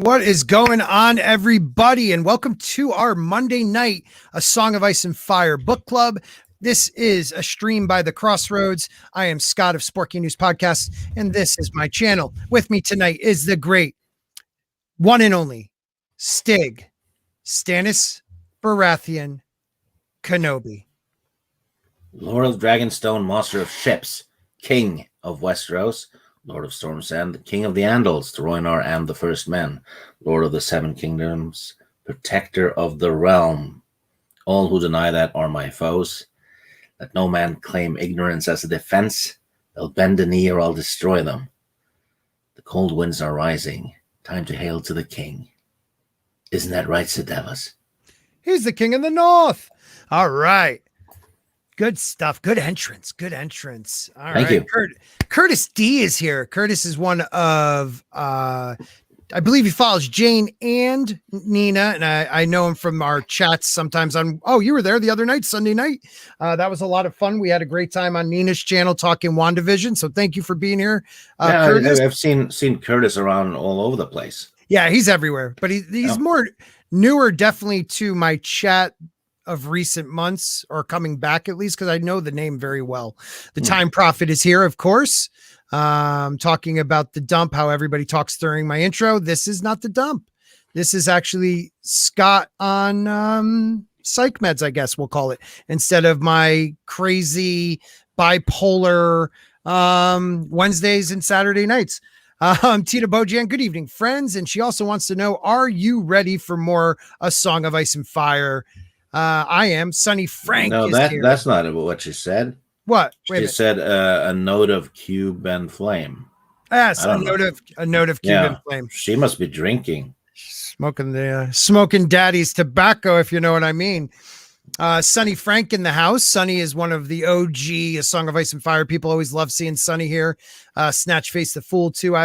What is going on, everybody? And welcome to our Monday night, A Song of Ice and Fire book club. This is a stream by the Crossroads. I am Scott of Sporkerz News Podcast, and this is my channel. With me tonight is the great one and only Stig Baratheon Kenobi. Lord of Dragonstone, Master of Ships, King of Westeros, Lord of Storm's End, King of the Andals, the Rhoynar and the First Men, Lord of the Seven Kingdoms, Protector of the Realm. All who deny that are my foes. Let no man claim ignorance as a defense. They'll bend a knee or I'll destroy them. The cold winds are rising. Time to hail to the king. Isn't that right, Sedevas? He's the king of the north. All right. Good stuff. Good entrance. Good entrance. All Thank right. you. Curtis D is here. Curtis is one of, I believe he follows Jayne and Nina. And I know him from our chats sometimes on, oh, you were there the other night, Sunday night. That was a lot of fun. We had a great time on Nina's channel talking WandaVision. So thank you for being here. Curtis. I've seen Curtis around all over the place. Yeah, he's everywhere, but he's more newer, definitely to my chat of recent months, or coming back at least, because I know the name very well. The Time Prophet is here, of course, talking about the dump, how everybody talks during my intro. This is not the dump. This is actually Scott on psych meds, I guess we'll call it, instead of my crazy bipolar Wednesdays and Saturday nights. Tina Bojan, good evening, friends. And she also wants to know, are you ready for more A Song of Ice and Fire? I am. Sonny Frank. No, that's not what she said. What? She said a note of cube and flame. Yes, a note of cube and flame. She must be drinking, smoking daddy's tobacco, if you know what I mean. Sonny Frank in the house. Sonny is one of the OG A Song of Ice and Fire people. Always love seeing Sonny here. Snatch Face the Fool too.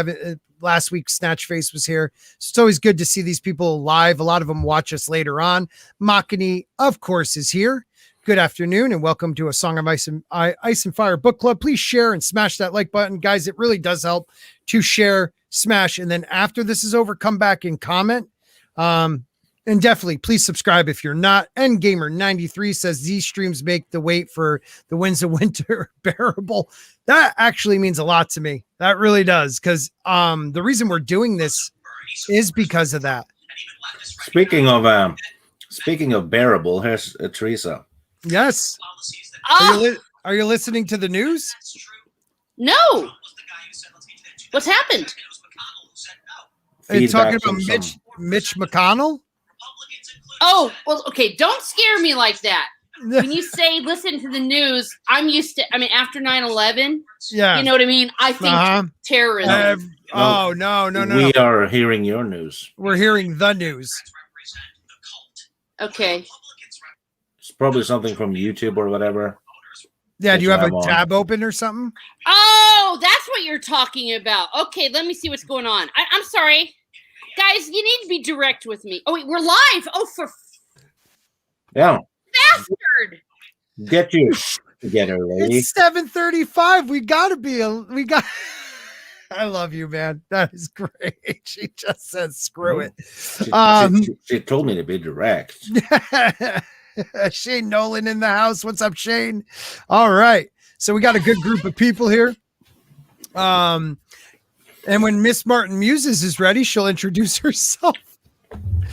Last week Snatch Face was here, so it's always good to see these people live. A lot of them watch us later on. Makani, of course, is here. Good afternoon and welcome to A Song of Ice and Fire book club. Please share and smash that like button, guys. It really does help to share, smash, and then after this is over, come back and comment. And definitely please subscribe if you're not. Endgamer93 says these streams make the wait for the winds of winter bearable. That actually means a lot to me. That really does. Because the reason we're doing this is because of that. Speaking of bearable, here's Teresa. Yes. Are you listening to the news? No. What's happened? Are you talking about Mitch McConnell? Oh, well, okay. Don't scare me like that. When you say listen to the news, I'm used to, after 9/11, yeah, you know what I mean? I think terrorism. No. We are hearing your news. We're hearing the news. Okay. It's probably something from YouTube or whatever. Yeah, do you have a tab open or something? Oh, that's what you're talking about. Okay, let me see what's going on. I'm sorry. Guys, you need to be direct with me. Oh, wait, we're live. Oh, yeah. Bastard. Get your together, lady. It's 7:35. We gotta be I love you, man. That is great. She just said screw it. She told me to be direct. Shane Nolan in the house. What's up, Shane? All right. So we got a good group of people here. And when Miss Martin Muses is ready, she'll introduce herself.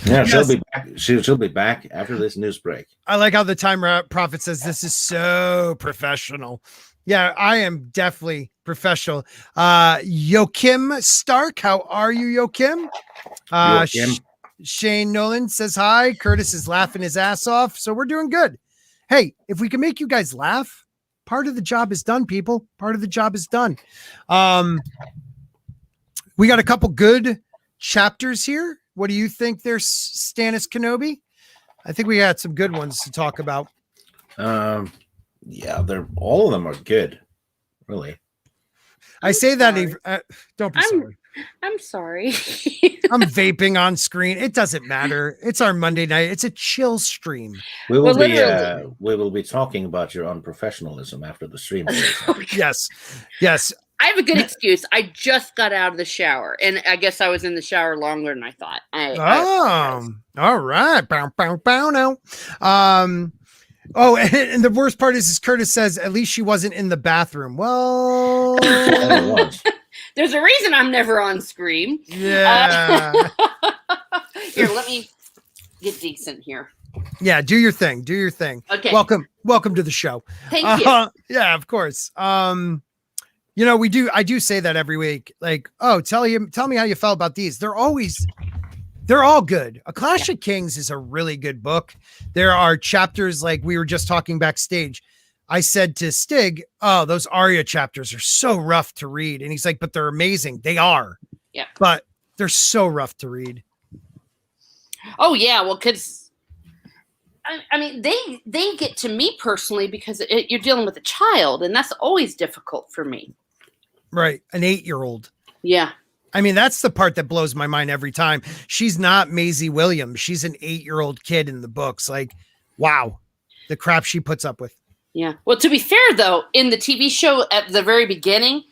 Yeah, yes. She'll be back after this news break. I like how the Time Prophet says this is so professional. Yeah, I am definitely professional. Joachim Stark, how are you, Joachim? Shane Nolan says hi. Curtis is laughing his ass off, so we're doing good. Hey, if we can make you guys laugh, part of the job is done, people. Part of the job is done. We got a couple good chapters here. What do you think there's Stannis Kenobi? I think we had some good ones to talk about. Yeah, all of them are good, really. I say that don't be sorry. I'm sorry. I'm vaping on screen. It doesn't matter. It's our Monday night. It's a chill stream. We will be talking about your unprofessionalism after the stream. Yes. I have a good excuse. I just got out of the shower, and I guess I was in the shower longer than I thought. All right. Bow, bow, bow now. And the worst part is Curtis says, at least she wasn't in the bathroom. Well, there's a reason I'm never on Scream. Yeah. Here, let me get decent here. Yeah, do your thing. Do your thing. Okay. Welcome to the show. Thank you. Yeah, of course. I do say that every week. Like, tell me how you felt about these. They're all good. A Clash of Kings is a really good book. There are chapters like we were just talking backstage. I said to Stig, those Arya chapters are so rough to read. And he's like, but they're amazing. They are. Yeah. But they're so rough to read. Oh, yeah. Well, because I mean, they get to me personally because you're dealing with a child, and that's always difficult for me. Right. An 8-year-old. Yeah. I mean, that's the part that blows my mind every time. She's not Maisie Williams. She's an 8-year-old kid in the books. Like, wow, the crap she puts up with. Yeah. Well, to be fair, though, in the TV show at the very beginning,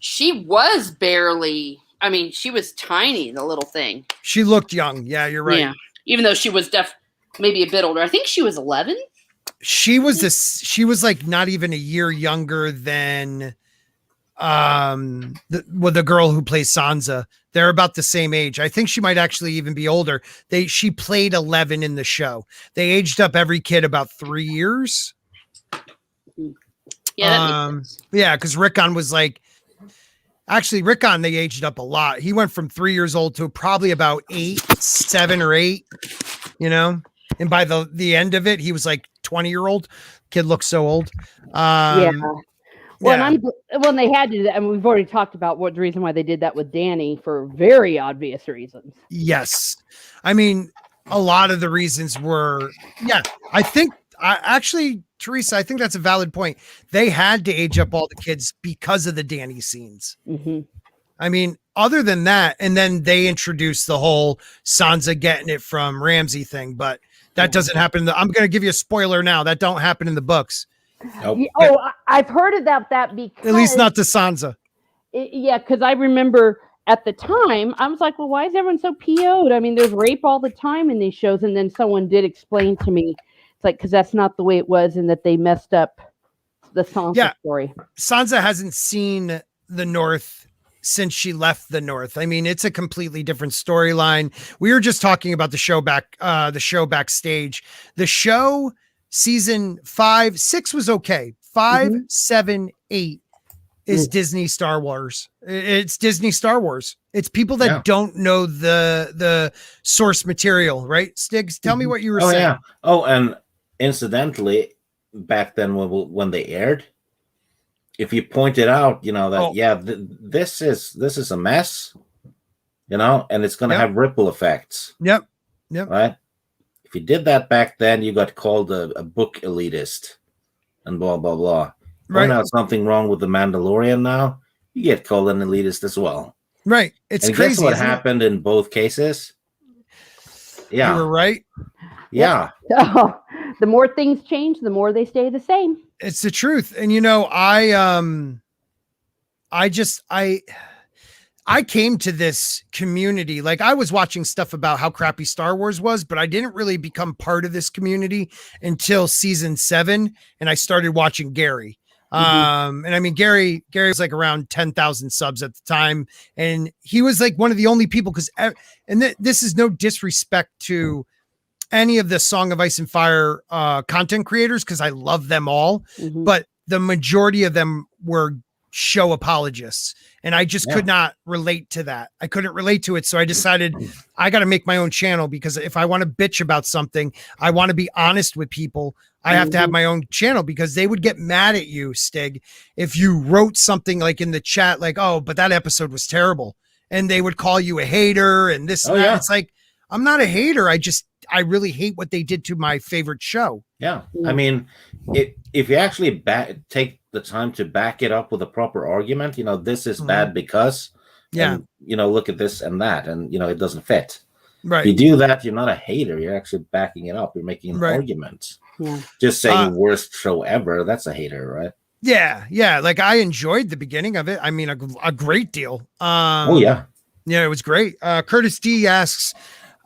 she was she was tiny, the little thing. She looked young. Yeah, you're right. Yeah. Even though she was maybe a bit older. I think she was 11. She was like not even a year younger than the girl who plays Sansa. They're about the same age. I think she might actually even be older. She played 11 in the show. They aged up every kid about 3 years. Yeah. Yeah, because Rickon was like, actually Rickon, they aged up a lot. He went from 3 years old to probably about 7 or 8, and by the end of it, he was like 20-year-old. Kid looks so old. Yeah. Well, and they had to, and we've already talked about what the reason why they did that with Dany for very obvious reasons. Yes. I mean, a lot of the reasons were, Teresa, I think that's a valid point. They had to age up all the kids because of the Dany scenes. Mm-hmm. I mean, other than that, and then they introduced the whole Sansa getting it from Ramsay thing, but that doesn't happen. I'm going to give you a spoiler now. That don't happen in the books. Nope. Oh, I've heard about that because... At least not to Sansa. Because I remember at the time, I was like, well, why is everyone so PO'd? I mean, there's rape all the time in these shows. And then someone did explain to me, it's like, because that's not the way it was and that they messed up the Sansa story. Sansa hasn't seen the North since she left the North. I mean, it's a completely different storyline. We were just talking about the show backstage. The show season 5, 6 was okay. 5, 7, 8 is Disney Star Wars. It's Disney Star Wars. It's people that don't know the source material, right? Stiggs, tell me what you were saying. Yeah. Oh, and incidentally, back then when they aired, if you pointed out, this is a mess, and it's going to have ripple effects. Yep. Right. If you did that back then, you got called a book elitist and blah, blah, blah. Point out something wrong with The Mandalorian now, you get called an elitist as well. Right. It's crazy. Guess what happened in both cases? Yeah. You were right. Yeah. So, the more things change, the more they stay the same. It's the truth. And, I came to this community, like I was watching stuff about how crappy Star Wars was, but I didn't really become part of this community until season 7. And I started watching Gary. And I mean, Gary was like around 10,000 subs at the time. And he was like one of the only people this is no disrespect to any of the Song of Ice and Fire content creators, because I love them all, but the majority of them were show apologists, and I just could not relate to that. I couldn't relate to it, so I decided I got to make my own channel, because if I want to bitch about something, I want to be honest with people. I have to have my own channel, because they would get mad at you, Stig, if you wrote something like in the chat, like, oh, but that episode was terrible, and they would call you a hater and this and that. It's like, I'm not a hater. I really hate what they did to my favorite show. Yeah. I mean, if you actually take the time to back it up with a proper argument, this is bad because, and, look at this and that, and, it doesn't fit. Right. If you do that, you're not a hater. You're actually backing it up. You're making an argument. Yeah. Just saying worst show ever, that's a hater, right? Yeah. Like I enjoyed the beginning of it. I mean, a great deal. Oh yeah. Yeah, it was great. Curtis D asks,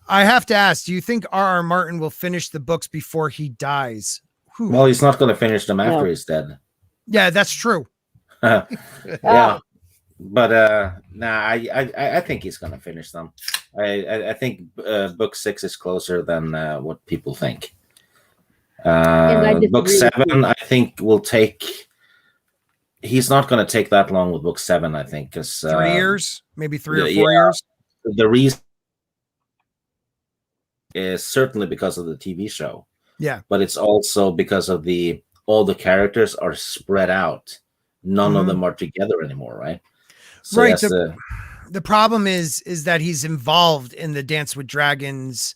I have to ask, do you think R.R. Martin will finish the books before he dies? Whew. Well, he's not going to finish them after No. he's dead. Yeah, that's true. Yeah, but I think he's going to finish them. I think book 6 is closer than what people think. Book 7, I think, will take. He's not going to take that long with book 7. I think because 3 years, maybe 3 or 4 years. The reason is certainly because of the TV show. Yeah, but it's also because of all the characters are spread out. None of them are together anymore, right? So right. The problem is that he's involved in the Dance with Dragons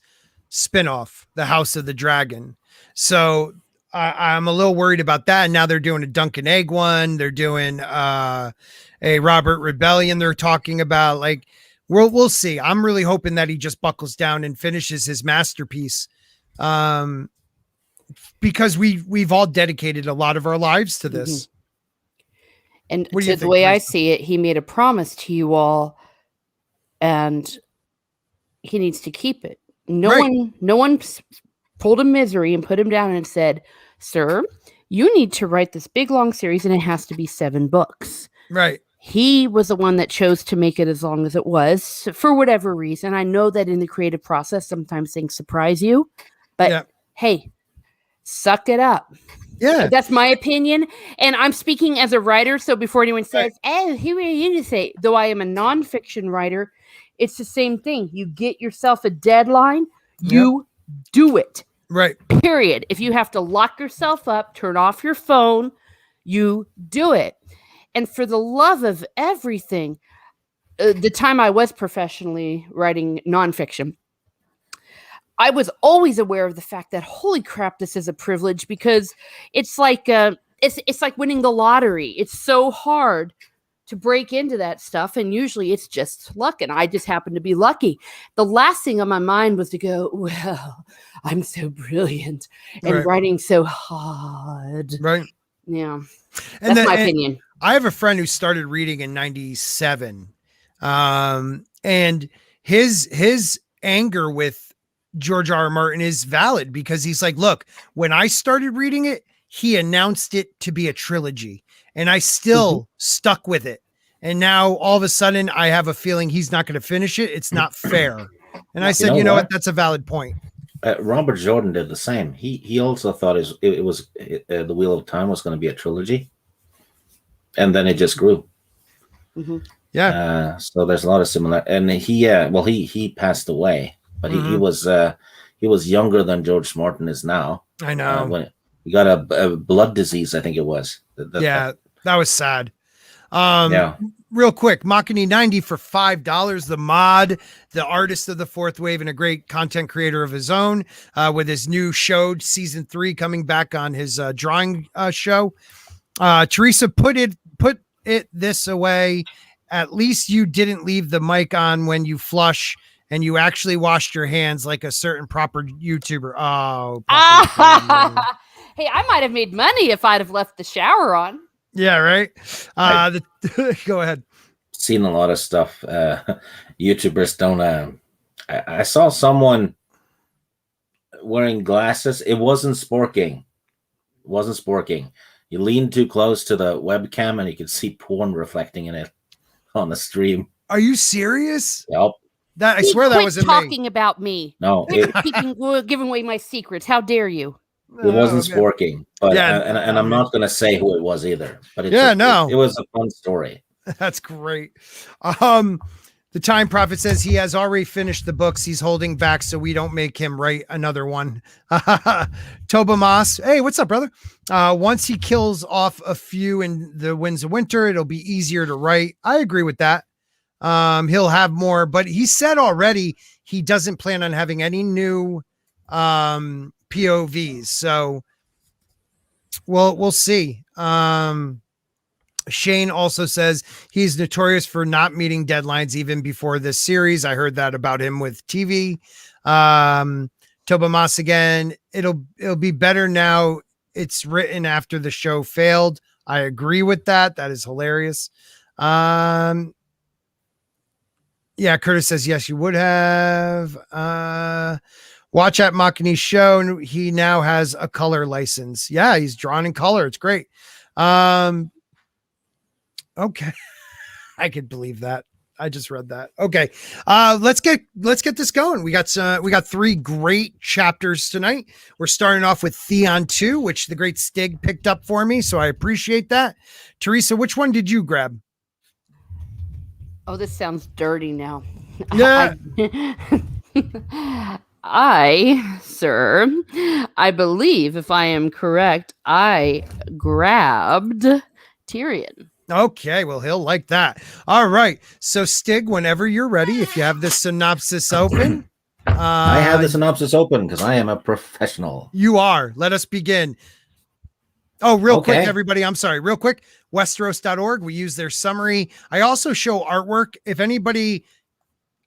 spinoff, the House of the Dragon. So I'm a little worried about that. And now they're doing a Dunk and Egg one. They're doing a Robert Rebellion. They're talking about like, we'll see. I'm really hoping that he just buckles down and finishes his masterpiece. Because we've all dedicated a lot of our lives to this. And the way I see it, he made a promise to you all and he needs to keep it. No one pulled a misery and put him down and said, sir, you need to write this big long series and it has to be 7 books. Right. He was the one that chose to make it as long as it was for whatever reason. I know that in the creative process, sometimes things surprise you, but hey, suck it up. Yeah. That's my opinion. And I'm speaking as a writer. So before anyone says, oh, who are you to say? Though I am a nonfiction writer, it's the same thing. You get yourself a deadline, you do it. Right. Period. If you have to lock yourself up, turn off your phone, you do it. And for the love of everything, the time I was professionally writing nonfiction, I was always aware of the fact that, holy crap, this is a privilege because it's like it's like winning the lottery. It's so hard to break into that stuff. And usually it's just luck. And I just happened to be lucky. The last thing on my mind was to go, well, I'm so brilliant and writing so hard. Right. Yeah. That's my opinion. I have a friend who started reading in 97. And his anger with George R.R. Martin is valid because he's like, look, when I started reading it, he announced it to be a trilogy and I still stuck with it. And now all of a sudden I have a feeling he's not going to finish it. It's not fair. And I said, you know what? That's a valid point. Robert Jordan did the same. He also thought it was The Wheel of Time was going to be a trilogy. And then it just grew. Mm-hmm. Yeah. So there's a lot of similar, and he passed away, but he was younger than George Martin is now. I know. When he got a blood disease, I think it was. That was sad. Real quick, Machini 90 for $5. The mod, the artist of the fourth wave, and a great content creator of his own, with his new show, season 3, coming back on his drawing show. Teresa put it this away. At least you didn't leave the mic on when you flush and you actually washed your hands like a certain proper YouTuber. Oh, hey, I might have made money if I'd have left the shower on. Yeah, right. Go ahead. Seen a lot of stuff. YouTubers don't. I saw someone wearing glasses. It wasn't sporking. You leaned too close to the webcam and you could see porn reflecting in it on the stream. Are you serious? Yep. I swear that wasn't talking about me. No, giving away my secrets. How dare you? It wasn't sporking, but and I'm not going to say who it was either. But it was a fun story. That's great. The Time Prophet says he has already finished the books. He's holding back so we don't make him write another one. Toba Moss. Hey, what's up, brother? Once he kills off a few in the Winds of Winter, it'll be easier to write. I agree with that. He'll have more, but he said already he doesn't plan on having any new POVs. So we'll see. Shane also says he's notorious for not meeting deadlines even before this series. I heard that about him with TV. Toba Moss again. It'll be better now. It's written after the show failed. I agree with that. That is hilarious. Yeah, Curtis says, yes, you would have. Watch at Makani's show. He now has a color license. Yeah, he's drawn in color. It's great. Okay. I could believe that. I just read that. Okay. Let's get this going. We got 3 great chapters tonight. We're starting off with Theon 2, which the great Stig picked up for me, so I appreciate that. Teresa, which one did you grab? Oh, this sounds dirty now. Yeah. I believe, if I am correct, I grabbed Tyrion. Okay, well, he'll like that. All right. So, Stig, whenever you're ready, if you have the synopsis open. I have the synopsis open because I am a professional. You are. Let us begin. Oh, real quick, everybody. I'm sorry. Real quick. Westeros.org. We use their summary. I also show artwork. If anybody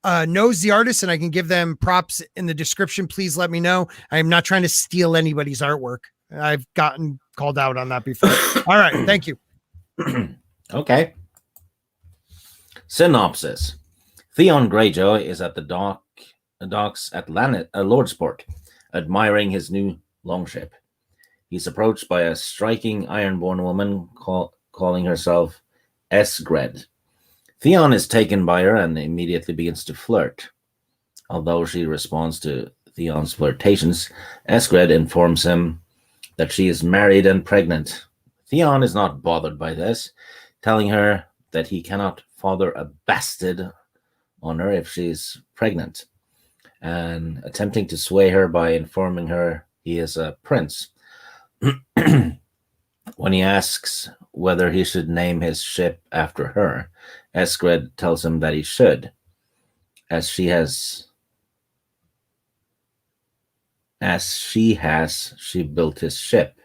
knows the artist and I can give them props in the description, please let me know. I am not trying to steal anybody's artwork. I've gotten called out on that before. All right. Thank you. Okay. Synopsis. Theon Greyjoy is at the docks at Lordsport, admiring his new longship. He's approached by a striking Ironborn woman calling herself Esgred. Theon is taken by her and immediately begins to flirt. Although she responds to Theon's flirtations, Esgred informs him that she is married and pregnant. Theon is not bothered by this, telling her that he cannot father a bastard on her if she is pregnant, and attempting to sway her by informing her he is a prince. When he asks whether he should name his ship after her, Esgred tells him that he should, as she built his ship.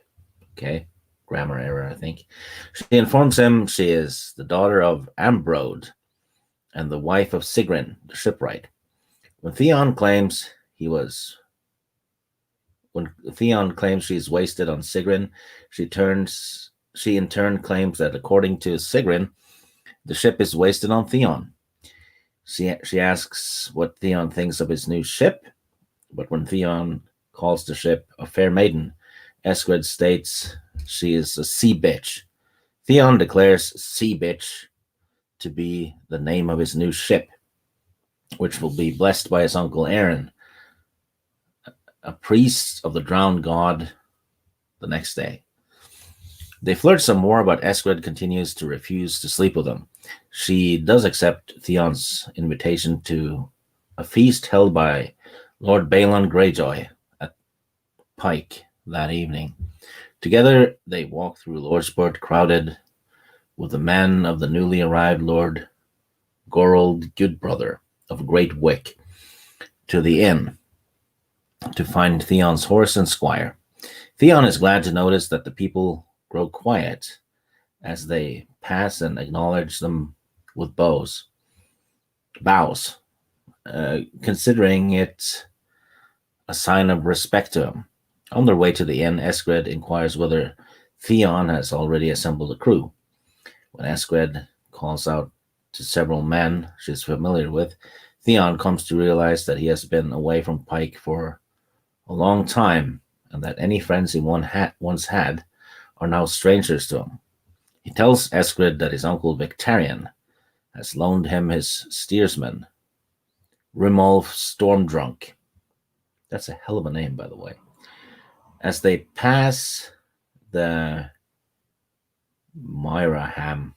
Okay. Grammar error, I think. She informs him she is the daughter of Ambrode and the wife of Sigrin, the shipwright. When Theon claims she's wasted on Sigrin, she in turn claims that according to Sigrin, the ship is wasted on Theon. She asks what Theon thinks of his new ship, but when Theon calls the ship a fair maiden, Esgred states she is a sea bitch. Theon declares sea bitch to be the name of his new ship, which will be blessed by his uncle Aaron, a priest of the drowned god, the next day. They flirt some more, but Esgred continues to refuse to sleep with him. She does accept Theon's invitation to a feast held by Lord Balon Greyjoy at Pike that evening. Together, they walk through Lordsport, crowded with the men of the newly arrived Lord Gorold Goodbrother of Great Wick, to the inn to find Theon's horse and squire. Theon is glad to notice that the people grow quiet as they pass and acknowledge them with bows, considering it a sign of respect to him. On their way to the inn, Esgred inquires whether Theon has already assembled a crew. When Esgred calls out to several men she's familiar with, Theon comes to realize that he has been away from Pike for a long time, and that any friends he once had are now strangers to him. He tells Esgred that his uncle Victarion has loaned him his steersman, Rimulf Stormdrunk. That's a hell of a name, by the way. As they pass the Myraham,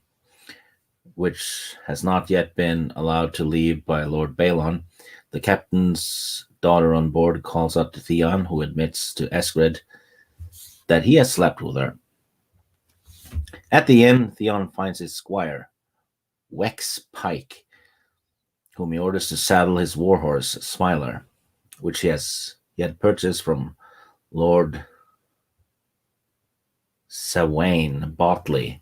which has not yet been allowed to leave by Lord Balon, the captain's daughter on board calls out to Theon, who admits to Esgred that he has slept with her. At the inn, Theon finds his squire, Wex Pike, whom he orders to saddle his warhorse, Smiler, which he had purchased from Lord Sawain Botley.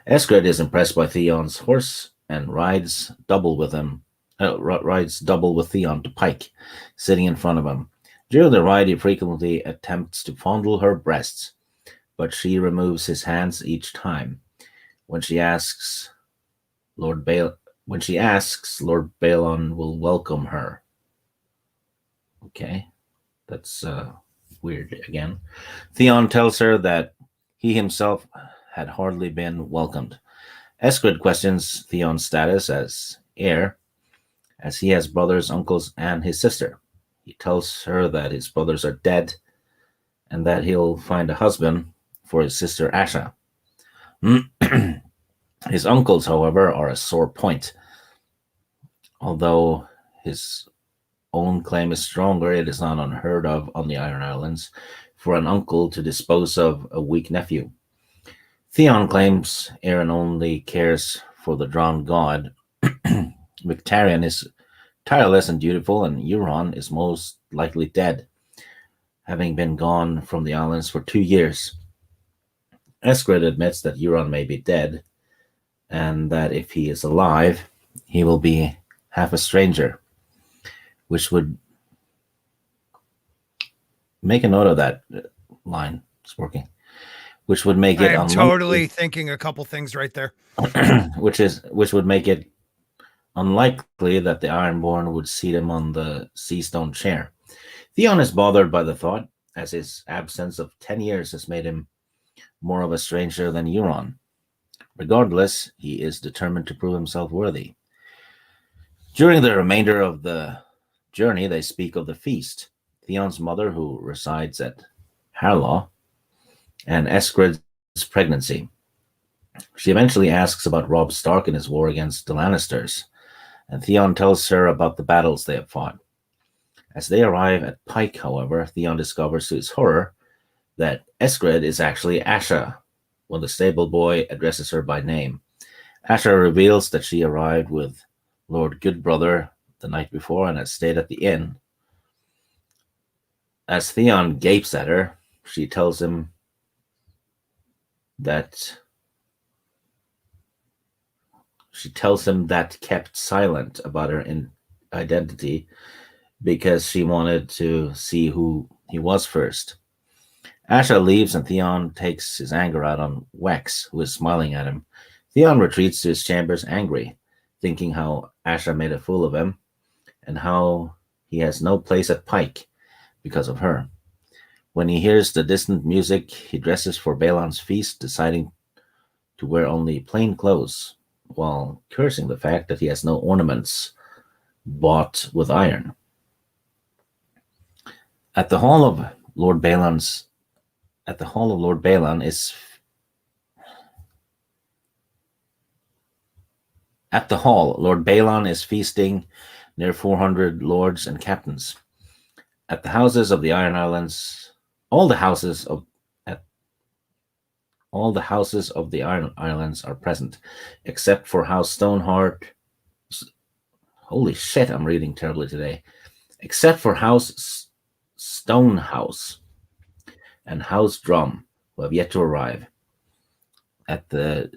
Esgred is impressed by Theon's horse and rides double with Theon to Pike, sitting in front of him. During the ride, he frequently attempts to fondle her breasts, but she removes his hands each time. When she asks, Lord Balon will welcome her. Okay, that's weird again. Theon tells her that he himself had hardly been welcomed. Ysgred questions Theon's status as heir, as he has brothers, uncles, and his sister. He tells her that his brothers are dead and that he'll find a husband for his sister Asha. His uncles, however, are a sore point. Although his own claim is stronger, it is not unheard of on the Iron Islands for an uncle to dispose of a weak nephew. Theon claims Aaron only cares for the drowned god. Victarion is tireless and dutiful, and Euron is most likely dead, having been gone from the islands for 2 years. Ysgred admits that Euron may be dead, and that if he is alive, he will be half a stranger, which would make a note of that line. It's working. Which would make it I'm totally thinking a couple things right there. which would make it unlikely that the Ironborn would seat him on the Seastone chair. Theon is bothered by the thought, as his absence of 10 years has made him more of a stranger than Euron. Regardless, he is determined to prove himself worthy. During the remainder of the journey, they speak of the feast, Theon's mother, who resides at Harlaw, and Ysgred's pregnancy. She eventually asks about Robb Stark and his war against the Lannisters, and Theon tells her about the battles they have fought. As they arrive at Pike, however, Theon discovers to his horror that Ysgred is actually Asha, when the stable boy addresses her by name. Asha reveals that she arrived with Lord Goodbrother the night before and had stayed at the inn. As Theon gapes at her, she tells him that kept silent about her identity because she wanted to see who he was first. Asha leaves and Theon takes his anger out on Wex, who is smiling at him. Theon retreats to his chambers angry, thinking how Asha made a fool of him and how he has no place at Pike because of her. When he hears the distant music, he dresses for Balon's feast, deciding to wear only plain clothes, while cursing the fact that he has no ornaments bought with iron. At the hall of Lord Balon is feasting near 400 lords and captains. At the houses of the Iron Islands, all the houses of the Iron Islands are present, except for House Stoneheart. Holy shit, I'm reading terribly today. Except for House Stonehouse and House Drum, who have yet to arrive. At the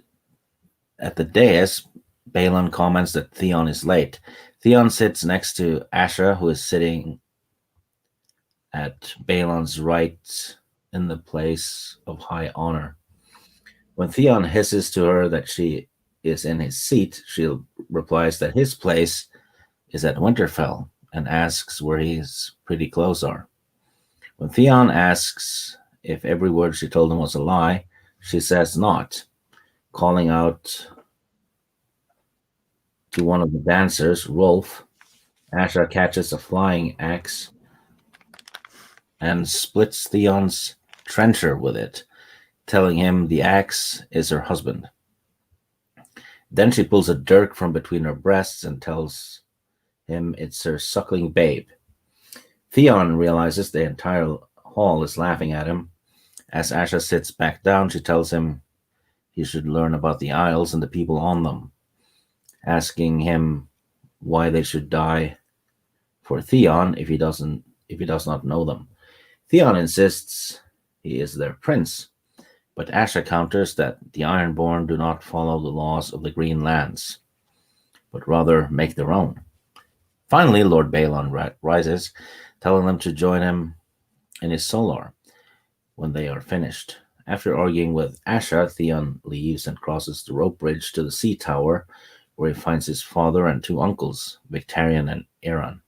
dais, Balon comments that Theon is late. Theon sits next to Asha, who is sitting at Balon's right in the place of high honor. When Theon hisses to her that she is in his seat, she replies that his place is at Winterfell and asks where his pretty clothes are. When Theon asks if every word she told him was a lie, she says not, calling out to one of the dancers, Rolf. Asha catches a flying axe and splits Theon's trencher with it, telling him the axe is her husband. Then she pulls a dirk from between her breasts and tells him it's her suckling babe. Theon realizes the entire hall is laughing at him. As Asha sits back down, she tells him he should learn about the Isles and the people on them, asking him why they should die for Theon if he does not know them. Theon insists he is their prince, but Asha counters that the Ironborn do not follow the laws of the Green Lands, but rather make their own. Finally, Lord Balon rises, telling them to join him in his solar when they are finished. After arguing with Asha, Theon leaves and crosses the rope bridge to the sea tower, where he finds his father and two uncles, Victarion and Aeron,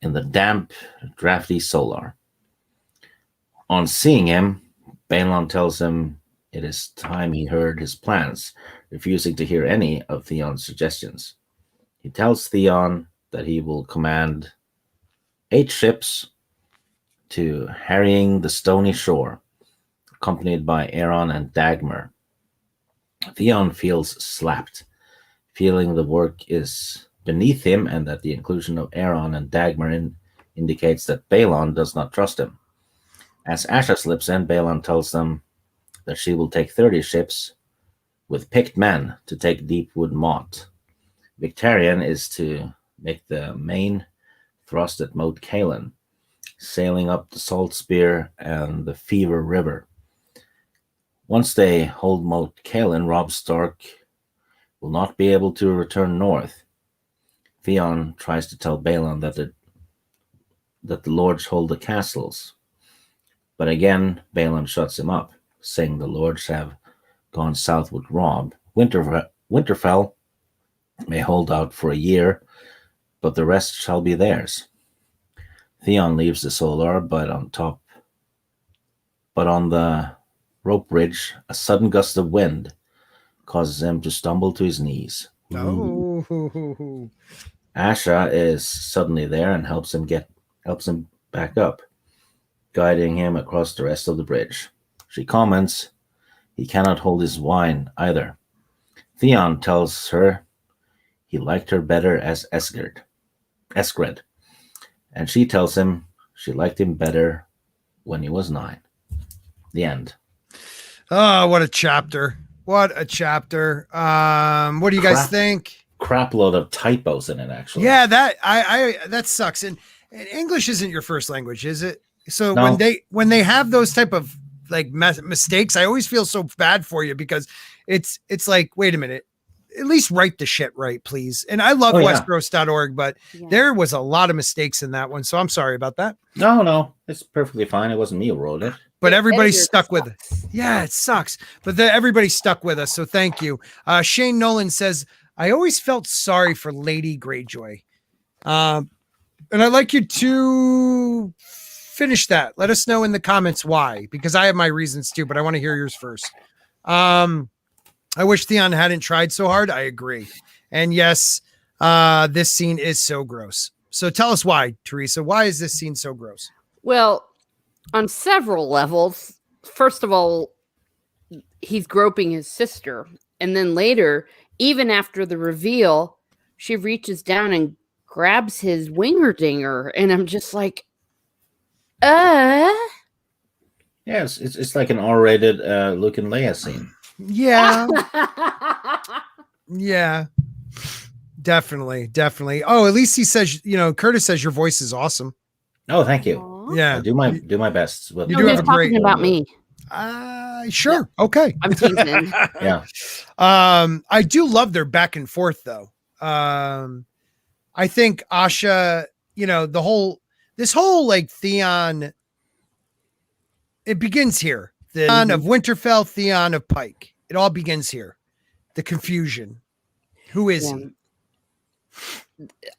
in the damp, drafty Solar. On seeing him, Balon tells him it is time he heard his plans, refusing to hear any of Theon's suggestions. He tells Theon that he will command 8 ships to harrying the stony shore, accompanied by Aeron and Dagmar. Theon feels slapped, feeling the work is beneath him and that the inclusion of Aeron and Dagmar indicates that Balon does not trust him. As Asha slips in, Balon tells them that she will take 30 ships with picked men to take Deepwood Motte. Victarion is to make the main thrust at Moat Cailin, sailing up the Salt Spear and the Fever River. Once they hold Moat Cailin, Robb Stark will not be able to return north. Theon tries to tell Balon that the lords hold the castles, but again Balon shuts him up, saying the lords have gone south with Robb. Winterfell may hold out for a year, but the rest shall be theirs. Theon leaves the Solar, but on the rope bridge, a sudden gust of wind causes him to stumble to his knees. Oh. Asha is suddenly there and helps him back up, guiding him across the rest of the bridge. She comments he cannot hold his wine either. Theon tells her he liked her better as Esgred, and she tells him she liked him better when he was 9. The end. Oh, what a chapter. What a chapter. What do you guys think? Crap load of typos in it, actually. Yeah, that sucks. And English isn't your first language, is it? So No. when they have those type of like mistakes, I always feel so bad for you because it's like, wait a minute, at least write the shit right, please. And I love Westeros.org, but there was a lot of mistakes in that one. So I'm sorry about that. No, it's perfectly fine. It wasn't me who wrote it. But everybody's stuck with it. Yeah, it sucks. But everybody's stuck with us. So thank you. Shane Nolan says, I always felt sorry for Lady Greyjoy. And I'd like you to finish that. Let us know in the comments why, because I have my reasons too, but I want to hear yours first. I wish Theon hadn't tried so hard. I agree. And yes, this scene is so gross. So tell us why, Teresa. Why is this scene so gross? Well, on several levels. First of all, he's groping his sister. And then later, even after the reveal, she reaches down and grabs his wingerdinger. And I'm just like, Yes, it's like an R-rated Luke and Leia scene. Yeah. Yeah. Definitely. Oh, at least he says, Curtis says your voice is awesome. Oh, thank you. Aww. Yeah. I do my best. You do have a great talking about me. Sure. Yeah. Okay. I'm teasing. Yeah. I do love their back and forth though. I think Asha, this whole like Theon, it begins here. Theon of Winterfell, Theon of Pike. It all begins here. The confusion. Who is he?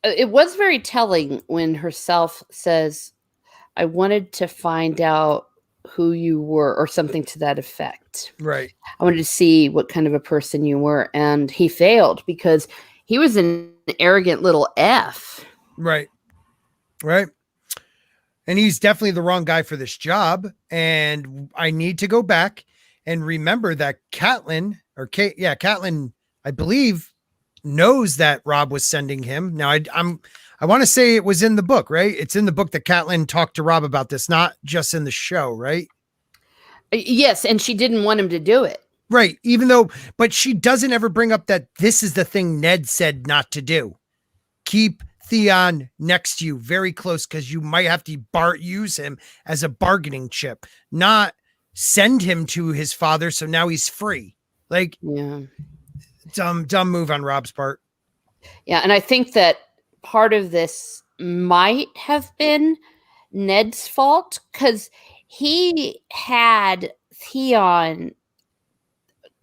It was very telling when herself says, I wanted to find out who you were, or something to that effect. Right. I wanted to see what kind of a person you were. And he failed because he was an arrogant little F. Right. And he's definitely the wrong guy for this job. And I need to go back and remember that Catelyn, I believe, knows that Robb was sending him. Now, I want to say it was in the book, right? It's in the book that Catelyn talked to Robb about this, not just in the show, right? Yes, and she didn't want him to do it. Right. But she doesn't ever bring up that this is the thing Ned said not to do. Keep Theon next to you, very close, because you might have to use him as a bargaining chip, not send him to his father. So now he's free. Like, yeah, dumb move on Robb's part. Yeah. And I think that part of this might have been Ned's fault because he had Theon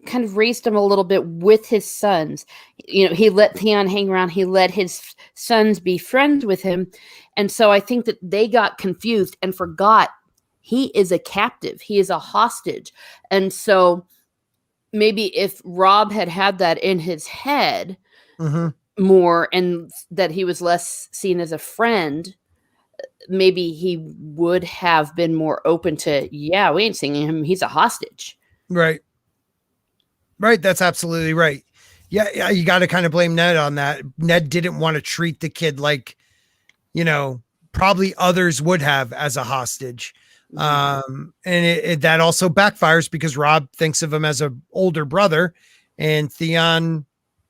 kind of raised him a little bit with his sons. You know, he let Theon hang around. He let his sons be friends with him. And so I think that they got confused and forgot he is a captive. He is a hostage. And so maybe if Robb had that in his head more, and that he was less seen as a friend, maybe he would have been more open to, yeah, we ain't seeing him. He's a hostage. Right. That's absolutely right. Yeah. You got to kind of blame Ned on that. Ned didn't want to treat the kid like, you know, probably others would have as a hostage. And that also backfires because Robb thinks of him as an older brother, and Theon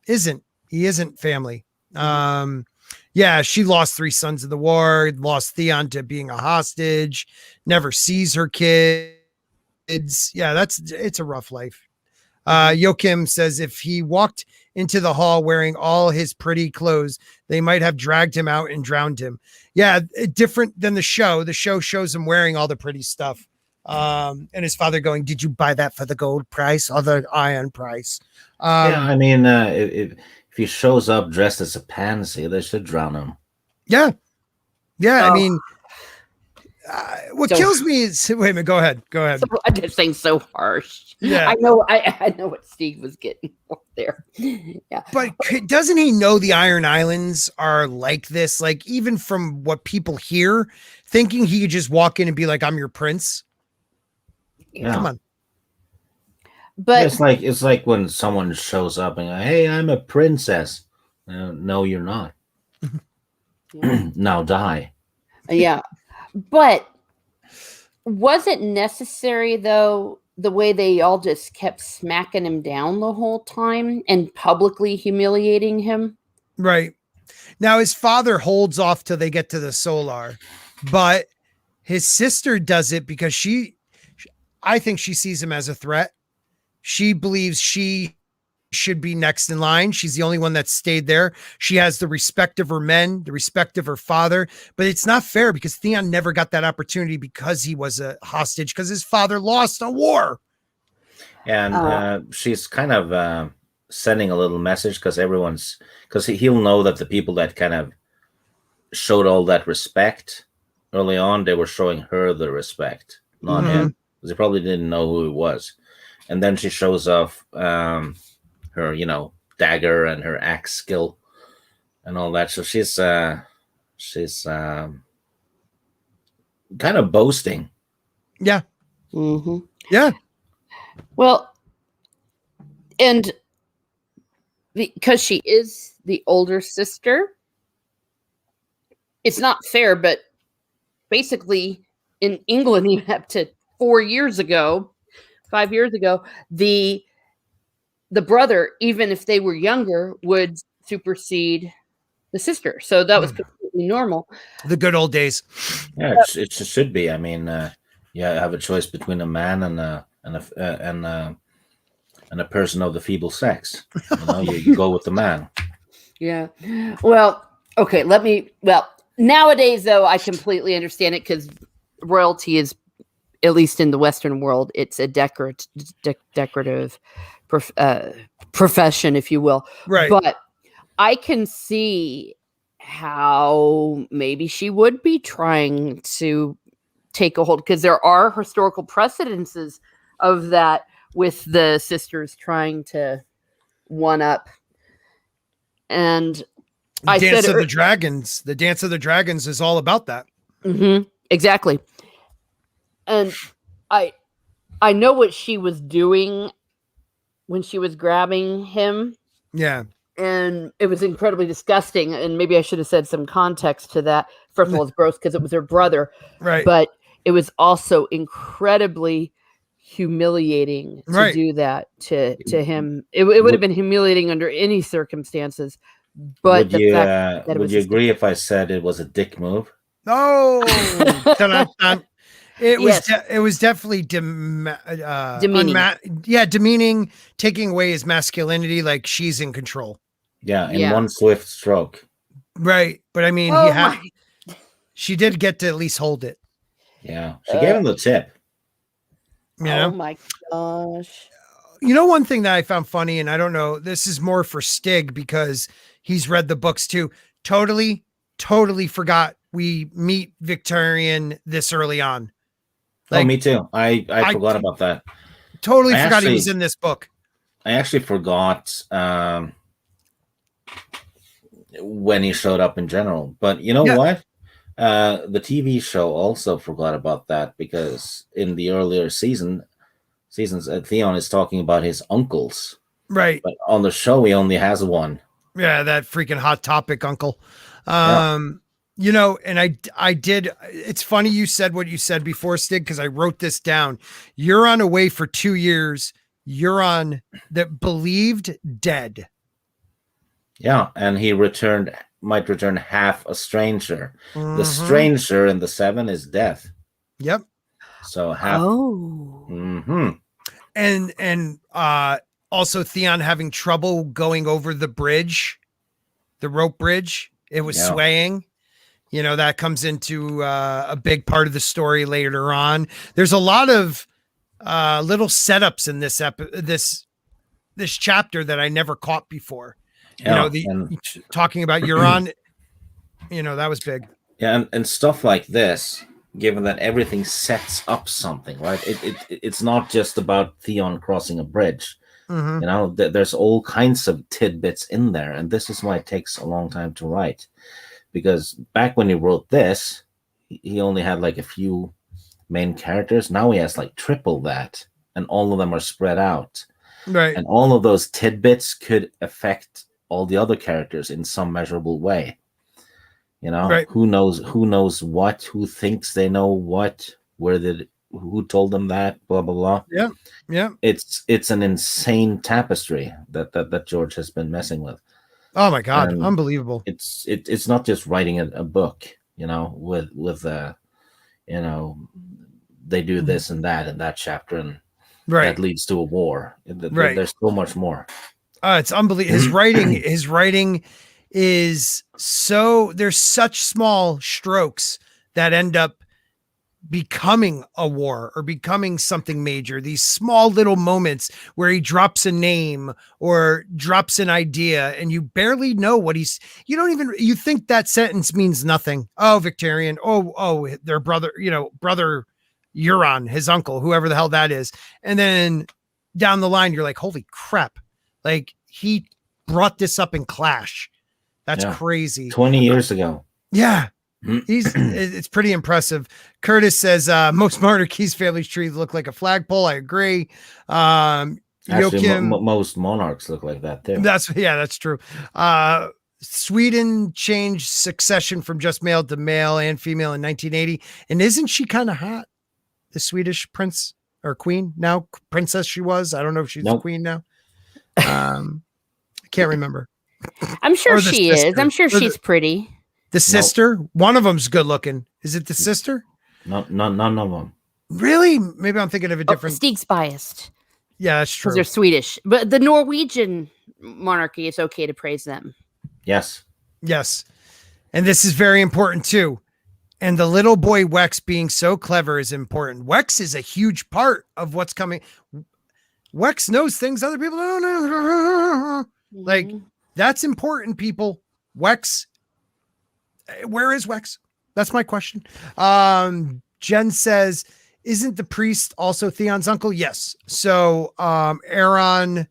isn't. He isn't family. Yeah, she lost 3 sons in the war, lost Theon to being a hostage, never sees her kids. Yeah, it's a rough life. Joachim says if he walked into the hall wearing all his pretty clothes, they might have dragged him out and drowned him. Yeah, different than the show. The show shows him wearing all the pretty stuff. And his father going, did you buy that for the gold price or the iron price? Yeah, I mean, if he shows up dressed as a pansy, they should drown him. Yeah. I mean, what kills me is, wait a minute, go ahead. So, I'm just saying, so harsh. Yeah, I know what Steve was getting there. Yeah, but doesn't he know the Iron Islands are like this? Like, even from what people hear, thinking he could just walk in and be like, I'm your prince. Yeah. Come on. But it's like when someone shows up and hey, I'm a princess. No, you're not. Now die. Yeah, but was it necessary though? The way they all just kept smacking him down the whole time and publicly humiliating him. Right. Now his father holds off till they get to the Solar, but his sister does it because I think she sees him as a threat. She believes she should be next in line. She's the only one that stayed there. She has the respect of her men, the respect of her father, but it's not fair because Theon never got that opportunity because he was a hostage, because his father lost a war. And she's kind of sending a little message because he'll know that the people that kind of showed all that respect early on, they were showing her the respect, not him, because he probably didn't know who he was. And then she shows off her, dagger and her axe skill and all that. So she's kind of boasting. Yeah. Mm-hmm. Yeah. Well, and because she is the older sister, it's not fair, but basically in England, even up to 5 years ago, the brother, even if they were younger, would supersede the sister. So that was completely normal. The good old days. Yeah, it should be. I mean, you have a choice between a man and a person of the feeble sex. You go with the man. Yeah. Well, okay. Nowadays, though, I completely understand it because royalty is, at least in the Western world, it's a decorative profession, if you will. Right. But I can see how maybe she would be trying to take a hold, because there are historical precedences of that with the sisters trying to one up. And The Dance of the Dragons is all about that. Mm-hmm, exactly. And I know what she was doing when she was grabbing him. Yeah. And it was incredibly disgusting. And maybe I should have said some context to that. First of all, it's gross because it was her brother. Right. But it was also incredibly humiliating to do that to him. It would have been humiliating under any circumstances. But would you agree if I said it was a dick move? Oh, it was definitely demeaning. Demeaning, taking away his masculinity, like she's in control. Yeah, in one swift stroke. Right, but I mean, she did get to at least hold it. Yeah, she gave him the tip. You know? my gosh. You know, one thing that I found funny, and I don't know, this is more for Stig because he's read the books too. Totally forgot we meet Victorian this early on. Oh, me too. I forgot about that. Totally forgot he was in this book. I actually forgot when he showed up in general. But you know what? The TV show also forgot about that because in the earlier seasons, Theon is talking about his uncles. Right. But on the show, he only has one. Yeah, that freaking Hot Topic uncle. You know, and I did. It's funny you said what you said before, Stig, because I wrote this down. Euron away for 2 years. Euron that believed dead. Yeah, and he might return half a stranger. The stranger in the 7 is death. Yep. So half. Oh. Mm-hmm. And also Theon having trouble going over the bridge, the rope bridge. It was swaying. You know, that comes into a big part of the story later on. There's a lot of little setups in this chapter that I never caught before. Yeah, you know, talking about Euron, you know, that was big. Yeah, and stuff like this, given that everything sets up something, right? It's not just about Theon crossing a bridge. You know, there's all kinds of tidbits in there, and this is why it takes a long time to write. Because back when he wrote this, he only had like a few main characters. Now he has like triple that, and all of them are spread out. Right. And all of those tidbits could affect all the other characters in some measurable way. You know, right. Who knows what, who thinks they know what, who told them that, blah, blah, blah. Yeah. Yeah. It's an insane tapestry that George has been messing with. Oh my God. And unbelievable. It's not just writing a book, you know, with you know, they do this and that chapter, and that leads to a war. There's so much more. It's unbelievable. His writing is so, there's such small strokes that end up becoming a war or becoming something major. These small little moments where he drops a name or drops an idea and you barely know what you think that sentence means nothing. Oh, Victorian. Oh, their brother, brother Euron, his uncle, whoever the hell that is. And then down the line, you're like, holy crap. Like he brought this up in Clash. That's crazy. 20 years ago. Yeah. It's pretty impressive. Curtis says most monarchies' family trees look like a flagpole. I agree. Actually, most monarchs look like that too. That's true. Sweden changed succession from just male to male and female in 1980. And isn't she kind of hot? The Swedish prince or queen now, princess she was. I don't know if she's the queen now. I can't remember. I'm sure she is. I'm sure she's pretty. The sister, one of them's good looking. Is it the sister? No, none of them. Really? Maybe I'm thinking of a different. Stig's biased. Yeah, that's true. Because they're Swedish, but the Norwegian monarchy, it's okay to praise them. Yes. And this is very important too. And the little boy Wex being so clever is important. Wex is a huge part of what's coming. Wex knows things other people don't know. Like, that's important, people. Wex. Where is Wex? That's my question. Jen says, isn't the priest also Theon's uncle? Yes. So Aaron, you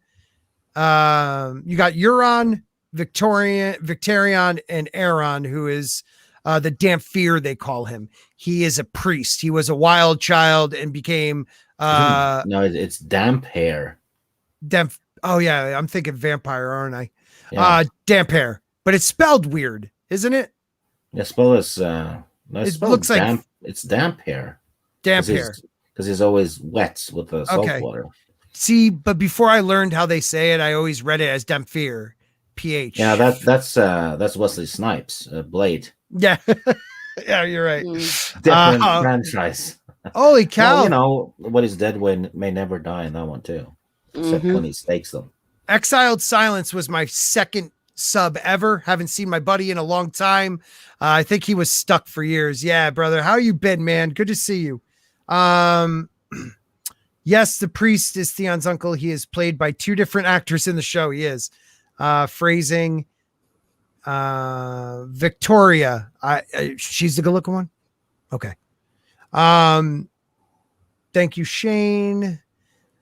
got Euron, Victorion, and Aaron, who is the Damphir, they call him. He is a priest. He was a wild child and became no, it's damp hair. Oh yeah, I'm thinking vampire, aren't I? Yeah. Damp hair, but it's spelled weird, isn't it? Yeah, spell is it looks damp, like it's damp hair. Damp hair. Because he's always wet with the salt water. See, but before I learned how they say it, I always read it as Damphir. PH. Yeah, that's Wesley Snipes, Blade. Yeah. Yeah, you're right. Different franchise. Holy cow. Well, you know, what is dead may never die in that one too. Except when he stakes them. Exiled Silence was my second sub ever. Haven't seen my buddy in a long time. I think he was stuck for years. Yeah, brother. How you been, man? Good to see you. Yes, the priest is Theon's uncle. He is played by 2 different actors in the show. He is phrasing Victoria. She's the good looking one. Okay. Thank you, Shane.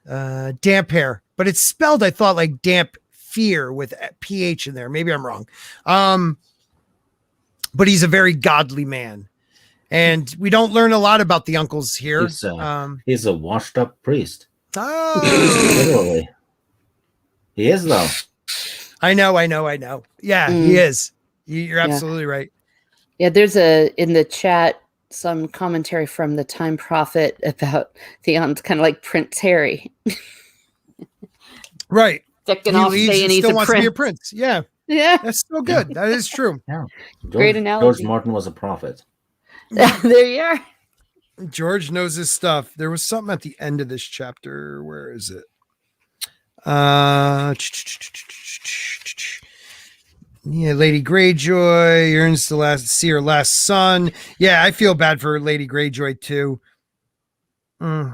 Damp hair, but it's spelled, I thought, like damp fear with PH in there. Maybe I'm wrong. But he's a very godly man. And we don't learn a lot about the uncles here. He's a washed up priest. Oh, Literally. He is, though. I know. Yeah, he is. You're absolutely right. Yeah, there's in the chat some commentary from the Time Prophet about Theon's kind of like Prince Harry. Right. Sticking off saying he's still a wants prince. to be a prince. Yeah. Yeah. That's so good. That is true. Yeah. Great analogy. George Martin was a prophet. There you are. George knows his stuff. There was something at the end of this chapter. Where is it? Yeah, Lady Greyjoy yearns to see her last son. Yeah, I feel bad for Lady Greyjoy too.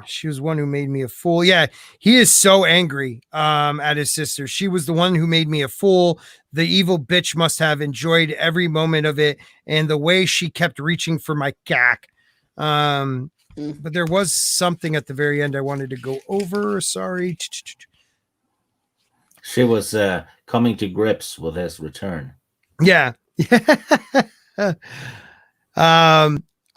She was one who made me a fool. Yeah, he is so angry at his sister. She was the one who made me a fool. The evil bitch must have enjoyed every moment of it, and the way she kept reaching for my cack. But there was something at the very end I wanted to go over. Sorry. She was coming to grips with his return. Yeah.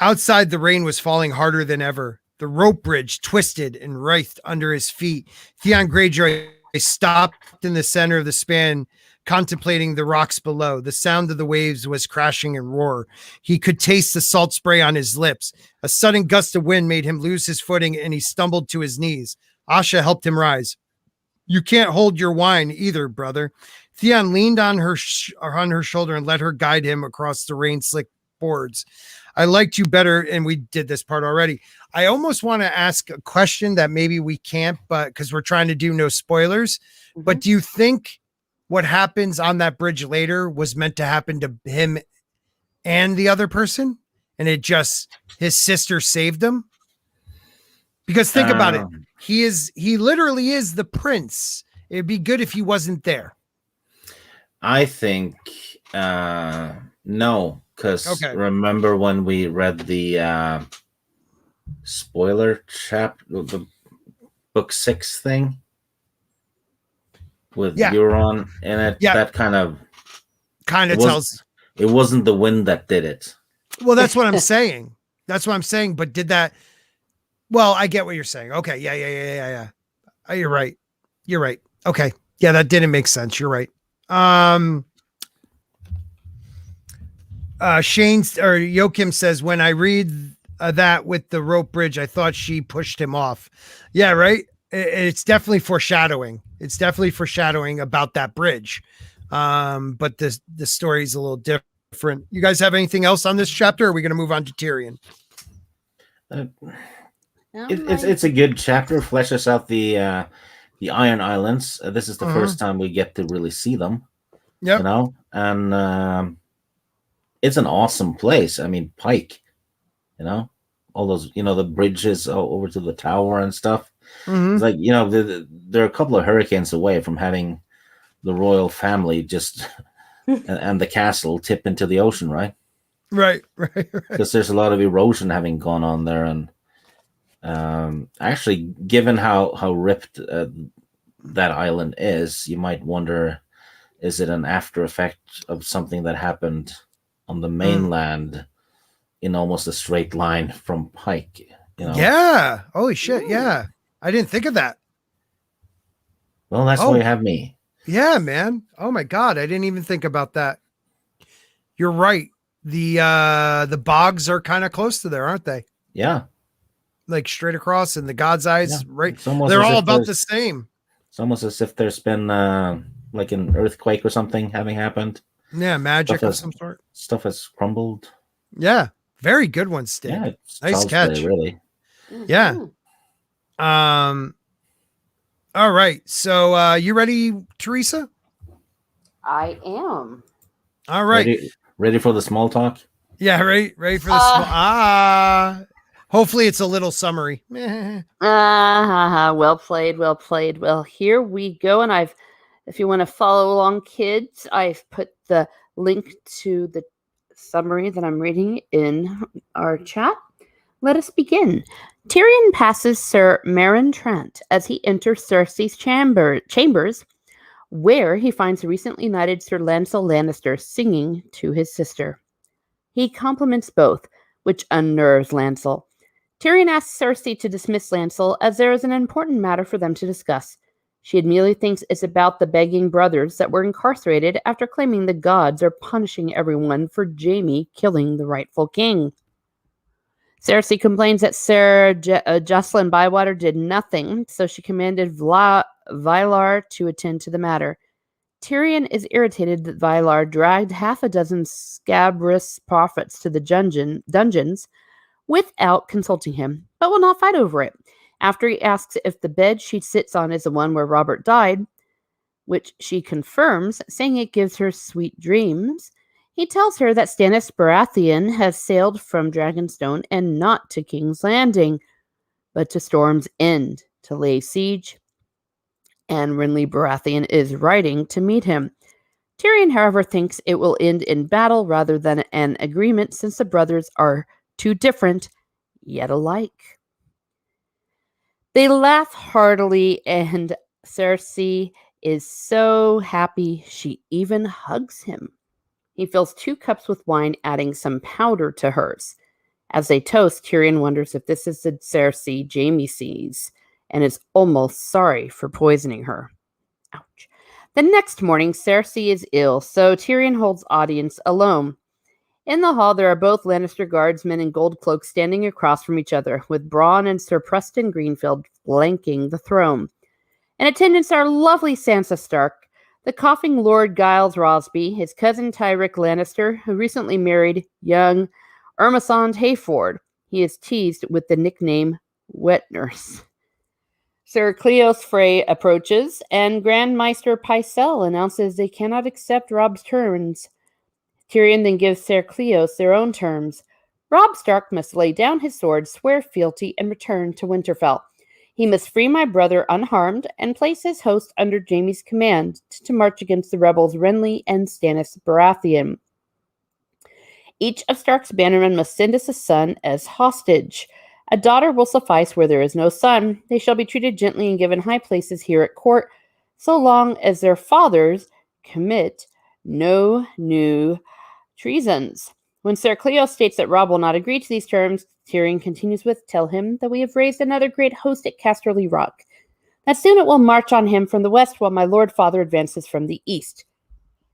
Outside, the rain was falling harder than ever. The rope bridge twisted and writhed under his feet. Theon Greyjoy stopped in the center of the span, contemplating the rocks below. The sound of the waves was crashing and roar. He could taste the salt spray on his lips. A sudden gust of wind made him lose his footing, and he stumbled to his knees. Asha helped him rise. You can't hold your wine either, brother. Theon leaned on her shoulder and let her guide him across the rain-slick boards. I liked you better, and we did this part already. I almost want to ask a question that maybe we can't, but because we're trying to do no spoilers. Mhm. But do you think what happens on that bridge later was meant to happen to him and the other person, and it just his sister saved him? Because think about it. He literally is the prince. It'd be good if he wasn't there. I think no, because remember when we read the spoiler chapter, the book 6 thing with Euron in it? Yeah. That kind of tells. It wasn't the wind that did it. Well, that's what I'm saying. But did that? Well, I get what you're saying. Okay. Yeah. You're right. Okay. Yeah, that didn't make sense. You're right. Shane's or Joachim says, when I read that with the rope bridge, I thought she pushed him off. Yeah, right. It's definitely foreshadowing. It's definitely foreshadowing about that bridge. But the story is a little different. You guys have anything else on this chapter? Or are we going to move on to Tyrion? It's a good chapter. Fleshes out the Iron Islands. This is the first time we get to really see them. Yeah, you know, and it's an awesome place. I mean, Pike, you know, all those, you know, the bridges over to the tower and stuff. It's like, you know, they're a couple of hurricanes away from having the royal family just and the castle tip into the ocean, right? Right. Because there's a lot of erosion having gone on there, and actually, given how ripped that island is, you might wonder, is it an after effect of something that happened on the mainland in almost a straight line from Pike? You know? Yeah. Holy shit. Ooh. Yeah. I didn't think of that. Well, that's why you have me. Yeah, man. Oh my God. I didn't even think about that. You're right. The bogs are kind of close to there, aren't they? Yeah. Like straight across in the God's eyes, right? They're all about the same. It's almost as if there's been like an earthquake or something having happened. Yeah, magic of some sort. Stuff has crumbled. Yeah, very good one, Stig. Yeah, nice catch. Really. Yeah. All right. So you ready, Teresa? I am. All right. Ready for the small talk? Yeah, ready for the small. Hopefully it's a little summary. Well played, well played. Well, here we go. And if you want to follow along, kids, I've put the link to the summary that I'm reading in our chat. Let us begin. Tyrion passes Sir Meryn Trant as he enters Cersei's chambers, where he finds the recently knighted Sir Lancel Lannister singing to his sister. He compliments both, which unnerves Lancel. Tyrion asks Cersei to dismiss Lancel as there is an important matter for them to discuss. She immediately thinks it's about the begging brothers that were incarcerated after claiming the gods are punishing everyone for Jaime killing the rightful king. Cersei complains that Sir Jocelyn Bywater did nothing, so she commanded Vylar to attend to the matter. Tyrion is irritated that Vylar dragged half a dozen scabrous prophets to the dungeons without consulting him, but will not fight over it. After he asks if the bed she sits on is the one where Robert died, which she confirms, saying it gives her sweet dreams, he tells her that Stannis Baratheon has sailed from Dragonstone and not to King's Landing, but to Storm's End to lay siege, and Renly Baratheon is riding to meet him. Tyrion, however, thinks it will end in battle rather than an agreement, since the brothers are too different, yet alike. They laugh heartily, and Cersei is so happy she even hugs him. He fills 2 cups with wine, adding some powder to hers. As they toast, Tyrion wonders if this is the Cersei Jaime sees, and is almost sorry for poisoning her. Ouch. The next morning, Cersei is ill, so Tyrion holds audience alone. In the hall, there are both Lannister guardsmen in gold cloaks standing across from each other, with Bronn and Sir Preston Greenfield flanking the throne. In attendance are lovely Sansa Stark, the coughing Lord Giles Rosby, his cousin Tyrick Lannister, who recently married young Ermesond Hayford. He is teased with the nickname Wet Nurse. Sir Cleos Frey approaches, and Grand Maester Pycelle announces they cannot accept Robb's terms. Tyrion then gives Sir Cleos their own terms. Robb Stark must lay down his sword, swear fealty, and return to Winterfell. He must free my brother unharmed and place his host under Jaime's command to march against the rebels Renly and Stannis Baratheon. Each of Stark's bannermen must send us a son as hostage. A daughter will suffice where there is no son. They shall be treated gently and given high places here at court, so long as their fathers commit no new treasons. When Sir Cleos states that Robb will not agree to these terms, Tyrion continues with, "Tell him that we have raised another great host at Casterly Rock, that soon it will march on him from the west while my lord father advances from the east.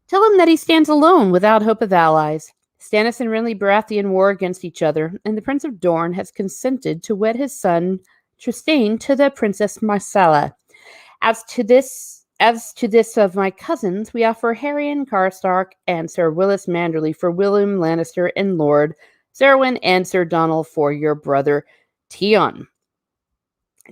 Tell him that he stands alone without hope of allies. Stannis and Renly Baratheon war against each other, and the Prince of Dorne has consented to wed his son Trystane to the Princess Myrcella. As to this of my cousins, we offer Harrion Karstark and Sir Willis Manderly for William Lannister and Lord Serwyn and Sir Donald for your brother Theon.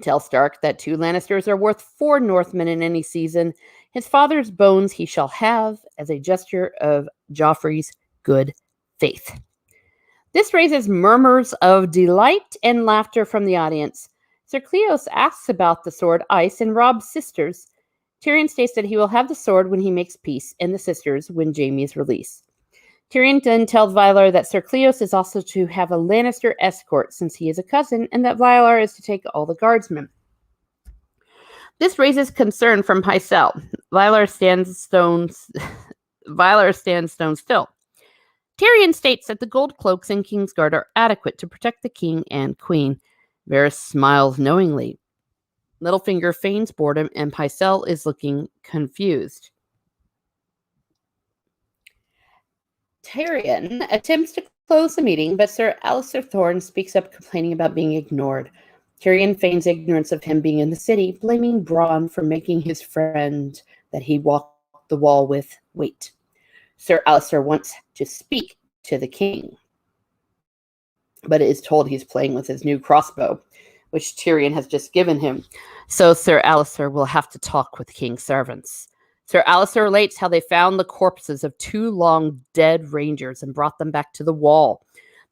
Tell Stark that 2 Lannisters are worth 4 Northmen in any season. His father's bones he shall have as a gesture of Joffrey's good faith." This raises murmurs of delight and laughter from the audience. Sir Cleos asks about the sword Ice and Robb's sisters. Tyrion states that he will have the sword when he makes peace, and the sisters when Jaime is released. Tyrion then tells Vylar that Sir Cleos is also to have a Lannister escort since he is a cousin, and that Vylar is to take all the guardsmen. This raises concern from Pycelle. Vylar stands stone still. Tyrion states that the gold cloaks and Kingsguard are adequate to protect the king and queen. Varys smiles knowingly. Littlefinger feigns boredom, and Pycelle is looking confused. Tyrion attempts to close the meeting, but Sir Alliser Thorne speaks up, complaining about being ignored. Tyrion feigns ignorance of him being in the city, blaming Bronn for making his friend that he walked the wall with wait. Sir Alliser wants to speak to the king, but is told he's playing with his new crossbow, which Tyrion has just given him. So Sir Alliser will have to talk with the king's servants. Sir Alliser relates how they found the corpses of 2 long dead rangers and brought them back to the wall.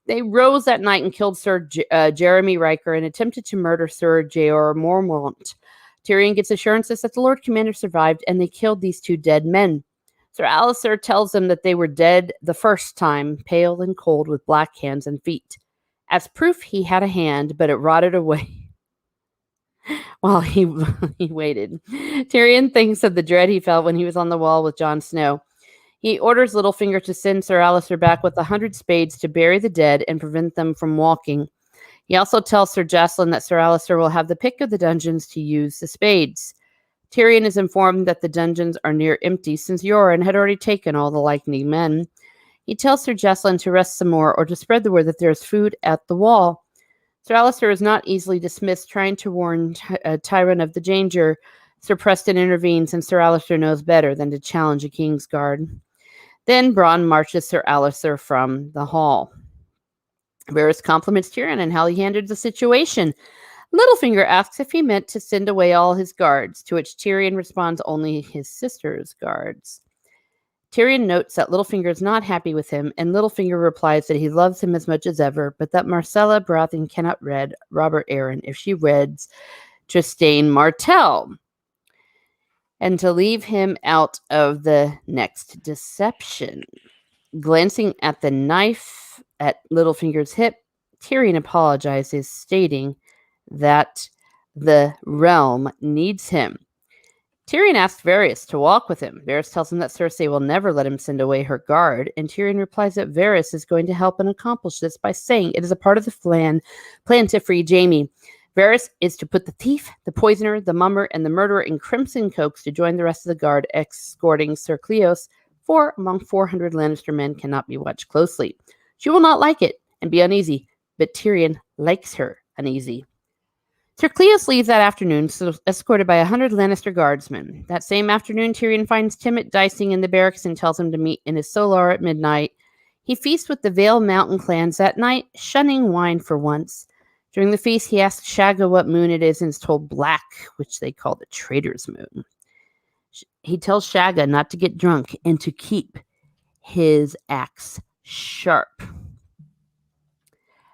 They rose that night and killed Sir Jeremy Riker and attempted to murder Sir Jeor Mormont. Tyrion gets assurances that the Lord Commander survived, and they killed these 2 dead men. Sir Alliser tells them that they were dead the first time, pale and cold with black hands and feet. As proof, he had a hand, but it rotted away while he waited. Tyrion thinks of the dread he felt when he was on the wall with Jon Snow. He orders Littlefinger to send Sir Alliser back with 100 spades to bury the dead and prevent them from walking. He also tells Sir Jacelyn that Sir Alliser will have the pick of the dungeons to use the spades. Tyrion is informed that the dungeons are near empty since Yoren had already taken all the likely men. He tells Sir Jacelyn to rest some more or to spread the word that there is food at the wall. Sir Alliser is not easily dismissed, trying to warn Tyrion of the danger. Sir Preston intervenes, and Sir Alliser knows better than to challenge a king's guard. Then Bronn marches Sir Alliser from the hall. Varys compliments Tyrion on how he handled the situation. Littlefinger asks if he meant to send away all his guards, to which Tyrion responds only his sister's guards. Tyrion notes that Littlefinger is not happy with him, and Littlefinger replies that he loves him as much as ever, but that Myrcella Baratheon cannot wed Robert Arryn if she weds Trystane Martell, and to leave him out of the next deception. Glancing at the knife at Littlefinger's hip, Tyrion apologizes, stating that the realm needs him. Tyrion asks Varys to walk with him. Varys tells him that Cersei will never let him send away her guard, and Tyrion replies that Varys is going to help and accomplish this by saying it is a part of the plan to free Jaime. Varys is to put the thief, the poisoner, the mummer, and the murderer in crimson cloaks to join the rest of the guard escorting Sir Cleos, for among 400 Lannister men cannot be watched closely. She will not like it and be uneasy, but Tyrion likes her uneasy. Sir Cleos leaves that afternoon, escorted by 100 Lannister guardsmen. That same afternoon, Tyrion finds Timett dicing in the barracks and tells him to meet in his solar at midnight. He feasts with the Vale Mountain clans that night, shunning wine for once. During the feast, he asks Shagga what moon it is and is told black, which they call the traitor's moon. He tells Shagga not to get drunk and to keep his axe sharp.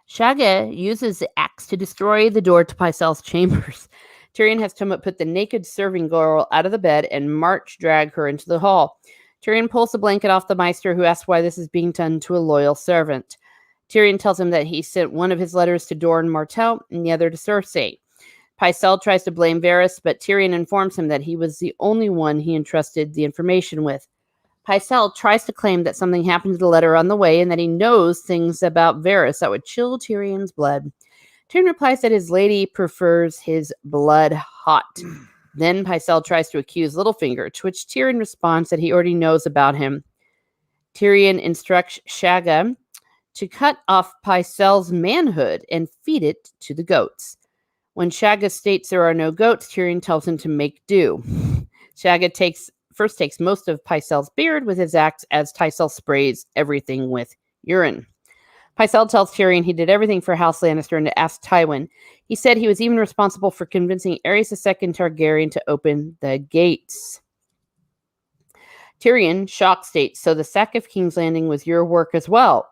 Shagga uses the axe to destroy the door to Pycelle's chambers. Tyrion has Timett put the naked serving girl out of the bed and drag her into the hall. Tyrion pulls the blanket off the Maester, who asks why this is being done to a loyal servant. Tyrion tells him that he sent one of his letters to Doran Martell and the other to Cersei. Pycelle tries to blame Varys, but Tyrion informs him that he was the only one he entrusted the information with. Pycelle tries to claim that something happened to the letter on the way and that he knows things about Varys that would chill Tyrion's blood. Tyrion replies that his lady prefers his blood hot. Then Pycelle tries to accuse Littlefinger, to which Tyrion responds that he already knows about him. Tyrion instructs Shagga to cut off Pycelle's manhood and feed it to the goats. When Shagga states there are no goats, Tyrion tells him to make do. Shagga first takes most of Pycelle's beard with his axe as Pycelle sprays everything with urine. Pycelle tells Tyrion he did everything for House Lannister and to ask Tywin. He said he was even responsible for convincing Aerys II Targaryen to open the gates. Tyrion, shocked, states, so the sack of King's Landing was your work as well.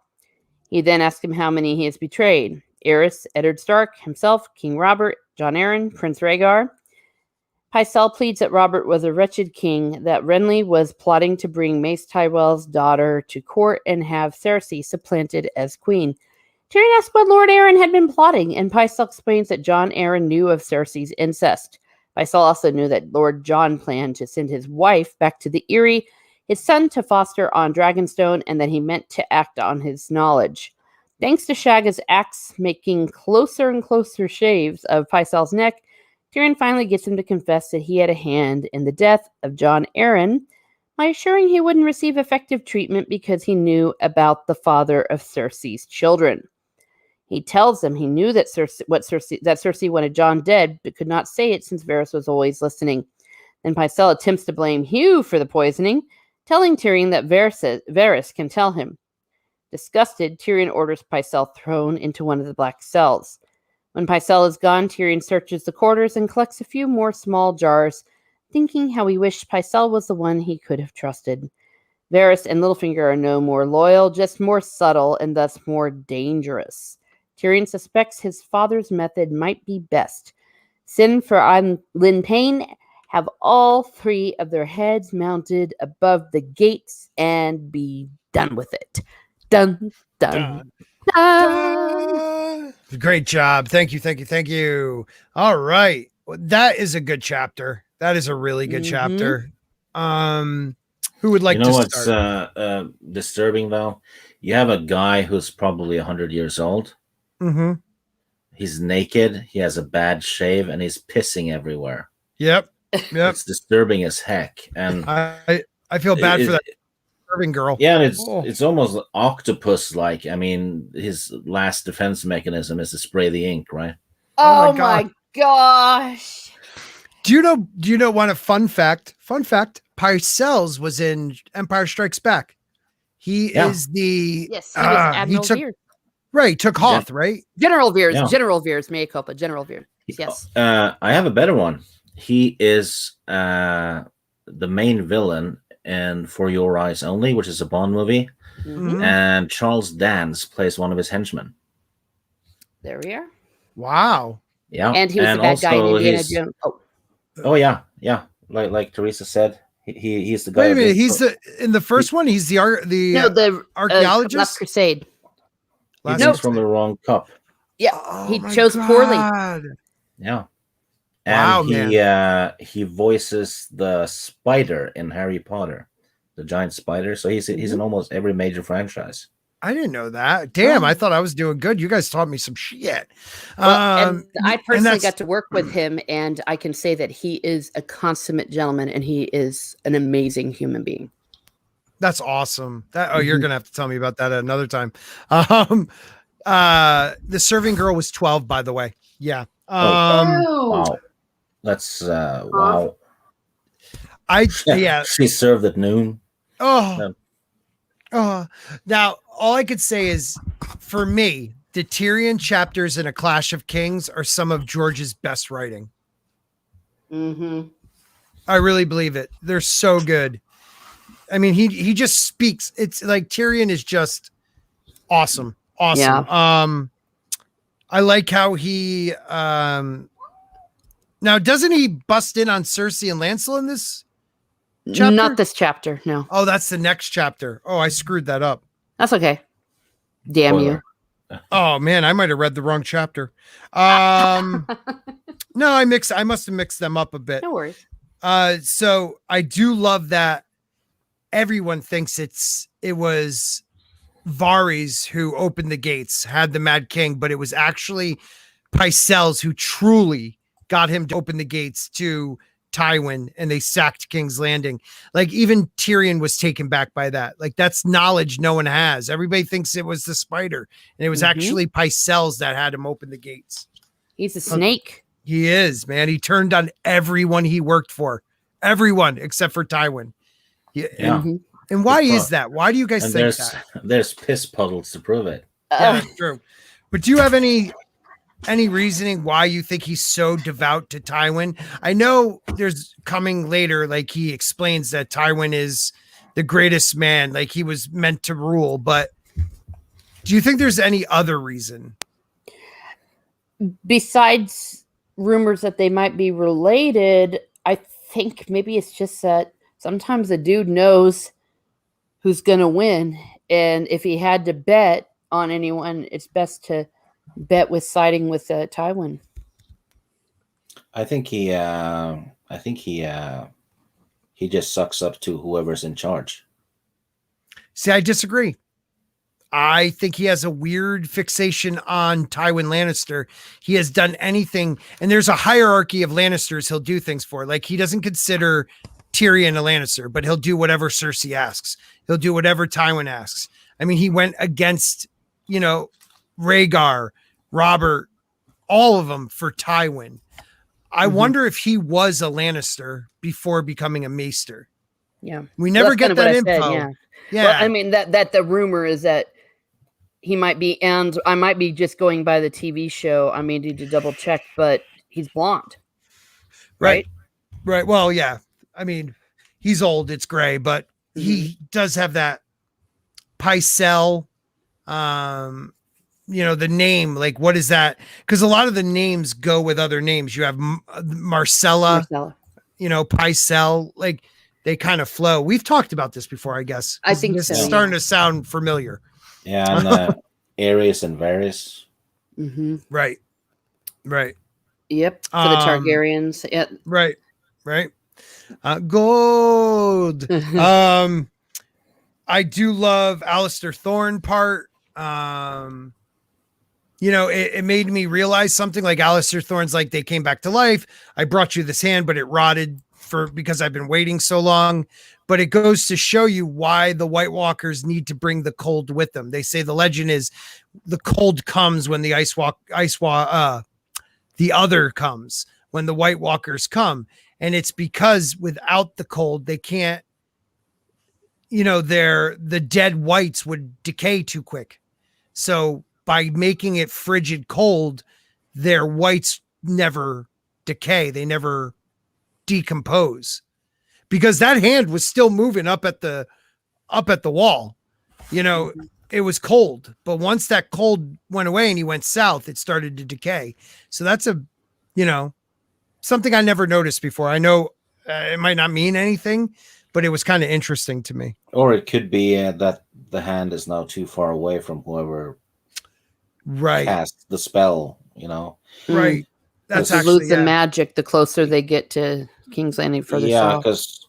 He then asks him how many he has betrayed. Aerys, Eddard Stark, himself, King Robert, Jon Arryn, Prince Rhaegar. Pycelle pleads that Robert was a wretched king, that Renly was plotting to bring Mace Tyrell's daughter to court and have Cersei supplanted as queen. Tyrion asks what Lord Arryn had been plotting, and Pycelle explains that Jon Arryn knew of Cersei's incest. Pycelle also knew that Lord Jon planned to send his wife back to the Eyrie, his son to foster on Dragonstone, and that he meant to act on his knowledge. Thanks to Shagga's axe making closer and closer shaves of Pycelle's neck, Tyrion finally gets him to confess that he had a hand in the death of Jon Arryn by assuring he wouldn't receive effective treatment because he knew about the father of Cersei's children. He tells him he knew that Cersei wanted Jon dead, but could not say it since Varys was always listening. Then Pycelle attempts to blame Hugh for the poisoning, telling Tyrion that Varys can tell him. Disgusted, Tyrion orders Pycelle thrown into one of the black cells. When Pycelle is gone, Tyrion searches the quarters and collects a few more small jars, thinking how he wished Pycelle was the one he could have trusted. Varys and Littlefinger are no more loyal, just more subtle and thus more dangerous. Tyrion suspects his father's method might be best. Send for Lin Payne, have all 3 of their heads mounted above the gates, and be done with it. Dun, dun, dun. Great job. Thank you. All right. Well, that is a good chapter. That is a really good chapter. Who would like to start? What's disturbing though? You have a guy who's probably 100 years old. Mm-hmm. He's naked. He has a bad shave, and he's pissing everywhere. Yep. It's disturbing as heck. And I feel bad for that serving girl. Yeah, and it's almost octopus-like. I mean, his last defense mechanism is to spray the ink, right? Oh my gosh! Do you know one fun fact? Fun fact: Parcells was in Empire Strikes Back. He is the he was Admiral Veers. Right, took Hoth, right? General Veers. Yeah. General Veers. Mea culpa. General Veers. Yes. I have a better one. He is the main villain in For Your Eyes Only, which is a Bond movie. Mm-hmm. And Charles Dance plays one of his henchmen. There we are. Wow. Yeah. And he was the bad guy in Indiana Jones. Oh yeah. Like Teresa said, he's the guy. Wait a minute, he's in the first one. He's the archaeologist. Last Crusade. He's from the wrong cup. Yeah, he chose poorly. Yeah. And he voices the spider in Harry Potter, the giant spider. So he's in almost every major franchise. I didn't know that. Damn, I thought I was doing good. You guys taught me some shit. And I personally got to work with him, and I can say that he is a consummate gentleman, and he is an amazing human being. That's awesome. You're gonna have to tell me about that at another time. The serving girl was 12, by the way. Yeah. Wow. That's wow. She served at noon. Now all I could say is, for me, the Tyrion chapters in A Clash of Kings are some of George's best writing. I really believe it. They're so good. I mean, he just speaks. It's like Tyrion is just awesome. Yeah. I like how he now doesn't he bust in on Cersei and Lancel in this chapter? Not this chapter, no. Oh, that's the next chapter. Oh, I screwed that up. That's okay. Damn you. Oh man, I might have read the wrong chapter. No, I must have mixed them up a bit. No worries. So I do love that everyone thinks it was Varys who opened the gates, had the Mad King, but it was actually Parcells who truly got him to open the gates to Tywin, and they sacked King's Landing. Like, even Tyrion was taken back by that. Like, that's knowledge no one has. Everybody thinks it was the spider, and it was actually Parcells that had him open the gates. He's a snake. He is, man. He turned on everyone he worked for. Everyone except for Tywin. Yeah. And why is that? Why do you guys think that? There's piss puddles to prove it. Yeah, that's true. But do you have any reasoning why you think he's so devout to Tywin? I know there's coming later, like he explains that Tywin is the greatest man, like he was meant to rule. But do you think there's any other reason? Besides rumors that they might be related, I think maybe it's just that sometimes a dude knows who's going to win. And if he had to bet on anyone, it's best to bet with siding with Tywin. I think he just sucks up to whoever's in charge. See, I disagree. I think he has a weird fixation on Tywin Lannister. He has done anything, and there's a hierarchy of Lannisters he'll do things for. Like, he doesn't consider Tyrion a Lannister, but he'll do whatever Cersei asks. He'll do whatever Tywin asks. I mean, he went against, Rhaegar, Robert, all of them for Tywin. I wonder if he was a Lannister before becoming a Maester. Yeah. We never get that info. Yeah. Well, I mean, that the rumor is that he might be, and I might be just going by the TV show. I may need to double check, but he's blonde. Right. Well, yeah. I mean, he's old. It's gray, but he does have that Pycelle, the name, like, what is that? Because a lot of the names go with other names. You have Marcella, Pycelle, like they kind of flow. We've talked about this before, I guess. I think this so. is starting to sound familiar. Yeah, and Aries and Varys. Mm-hmm. Right. Yep, for the Targaryens. Yeah. Right. Gold. I do love Alistair Thorne part. It made me realize something, like Alistair Thorne's like, they came back to life. I brought you this hand, but it rotted because I've been waiting so long. But it goes to show you why the White Walkers need to bring the cold with them. They say the legend is the cold comes when the the other comes, when the White Walkers come. And it's because without the cold, they can't, the dead whites would decay too quick. So by making it frigid cold, their whites never decay. They never decompose, because that hand was still moving up at the wall. It was cold, but once that cold went away and he went south, it started to decay. So that's something I never noticed before. I know it might not mean anything, but it was kind of interesting to me. Or it could be that the hand is now too far away from whoever cast the spell, Right. That's to actually lose the magic the closer they get to King's Landing further south. Because,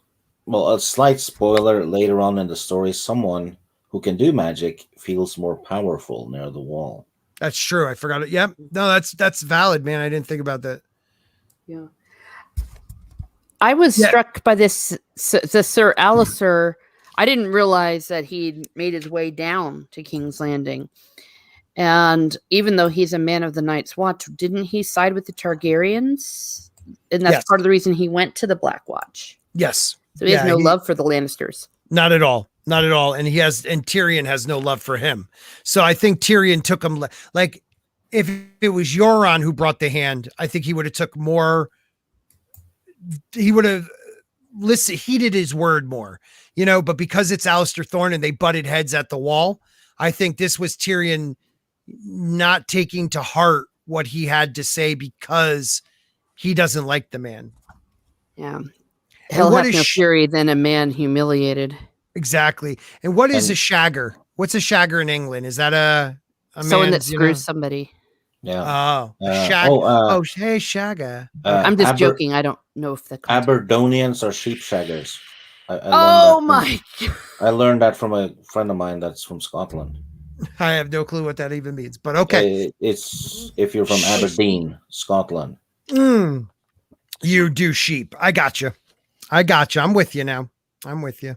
a slight spoiler, later on in the story, someone who can do magic feels more powerful near the wall. That's true. I forgot it. Yep. No, that's valid, man. I didn't think about that. Yeah. I was struck by this, the Sir Alistair. I didn't realize that he'd made his way down to King's Landing. And even though he's a man of the Night's Watch, didn't he side with the Targaryens? And that's part of the reason he went to the Black Watch. Yes. So he has no love for the Lannisters. Not at all. Not at all. And Tyrion has no love for him. So I think Tyrion took him, like, if it was Euron who brought the hand, I think he would have took more. He would have heeded his word more, but because it's Alistair Thorne and they butted heads at the wall, I think this was Tyrion not taking to heart what he had to say because he doesn't like the man. Yeah. Hell hath no fury than a man humiliated. Exactly. And what is a shagger? What's a shagger in England? Is that a someone that screws somebody? Yeah. Hey, shagger. I'm just joking. I don't know if the Aberdonians are sheep shaggers. I learned that from a friend of mine that's from Scotland. I have no clue what that even means, but okay. It's if you're from Aberdeen, Scotland. You do sheep. I got you. I'm with you now. I'm with you.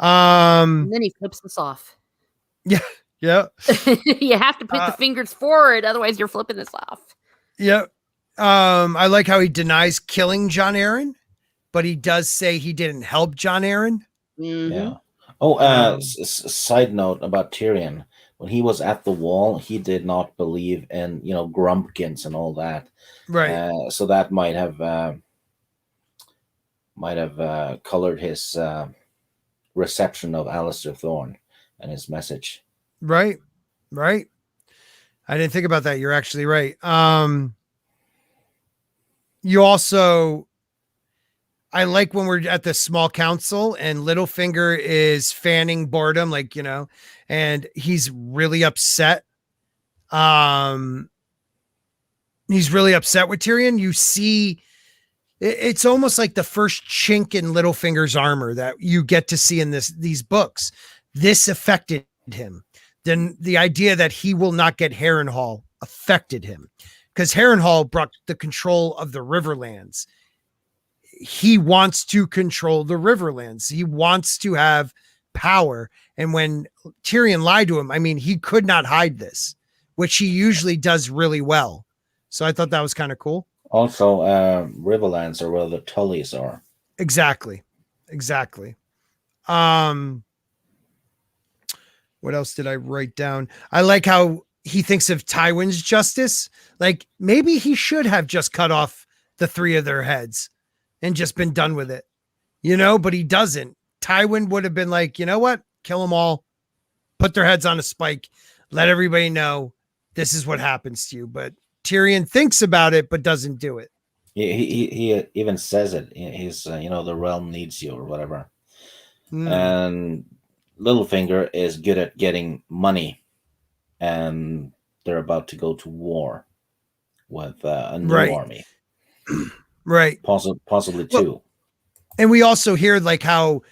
And then he flips this off. Yeah. You have to put the fingers forward, otherwise you're flipping this off. Yeah. I like how he denies killing Jon Arryn, but he does say he didn't help Jon Arryn. Mm-hmm. Yeah. Oh, side note about Tyrion. When he was at the wall, he did not believe in, grumpkins and all that. Right. So that might have colored his reception of Alistair Thorne and his message. Right. I didn't think about that. You're actually right. You also, I like when we're at the small council and Littlefinger is fanning boredom, and he's really upset. He's really upset with Tyrion. You see, it's almost like the first chink in Littlefinger's armor that you get to see in these books. This affected him. Then the idea that he will not get Harrenhal affected him, because Harrenhal brought the control of the Riverlands. He wants to control the Riverlands. He wants to have power. And when Tyrion lied to him, he could not hide this, which he usually does really well. So I thought that was kind of cool. Also, Riverlands are where the Tullys are. Exactly. What else did I write down? I like how he thinks of Tywin's justice. Like, maybe he should have just cut off the 3 of their heads and just been done with it, but he doesn't. Tywin would have been like, you know what? Kill them all, put their heads on a spike, let everybody know this is what happens to you. But Tyrion thinks about it, but doesn't do it. He even says it. He's the realm needs you or whatever. And Littlefinger is good at getting money, and they're about to go to war with a new army, right? Possibly two. And we also hear like how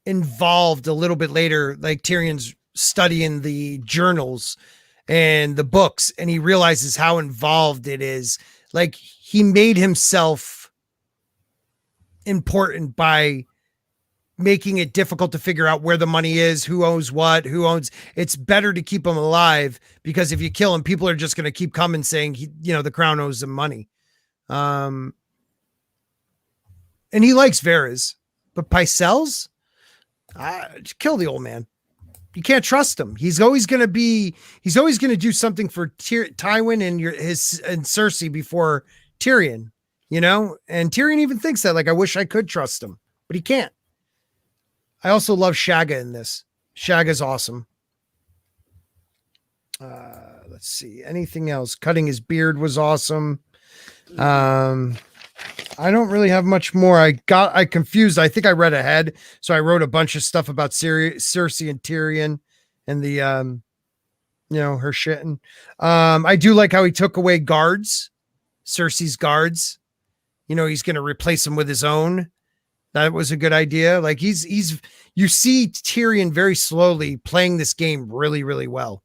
involved a little bit later, like Tyrion's studying the journals and the books, and he realizes how involved it is. Like he made himself important by making it difficult to figure out where the money is, who owns what, who owns. It's better to keep him alive, because if you kill him, people are just going to keep coming saying, the crown owes him money. And he likes Varys, but Pycelle's, kill the old man. You can't trust him. He's always going to do something for Tywin and and Cersei before Tyrion, and Tyrion even thinks that, like, I wish I could trust him, but he can't. I also love Shagga in this. Shagga's awesome. Let's see. Anything else? Cutting his beard was awesome. I don't really have much more. I confused. I think I read ahead. So I wrote a bunch of stuff about Cersei and Tyrion and the, her shitting. I do like how he took away guards, Cersei's guards. He's going to replace them with his own. That was a good idea. Like you see Tyrion very slowly playing this game really, really well.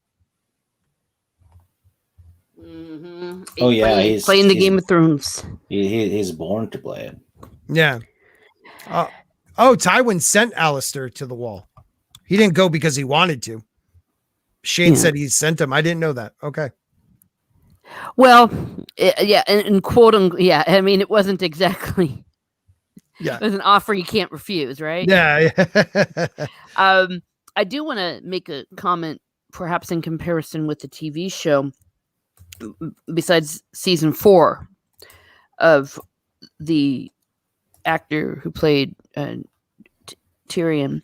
Mm-hmm. Oh yeah, he's playing the Game of Thrones. He's born to play it. Yeah. Tywin sent Alistair to the wall. He didn't go because he wanted to. Shane said he sent him. I didn't know that. Okay. Well, yeah, and quote unquote, yeah. I mean, it wasn't exactly. Yeah, it was an offer you can't refuse, right? Yeah. I do want to make a comment, perhaps in comparison with the TV show. Besides season 4 of the actor who played Tyrion,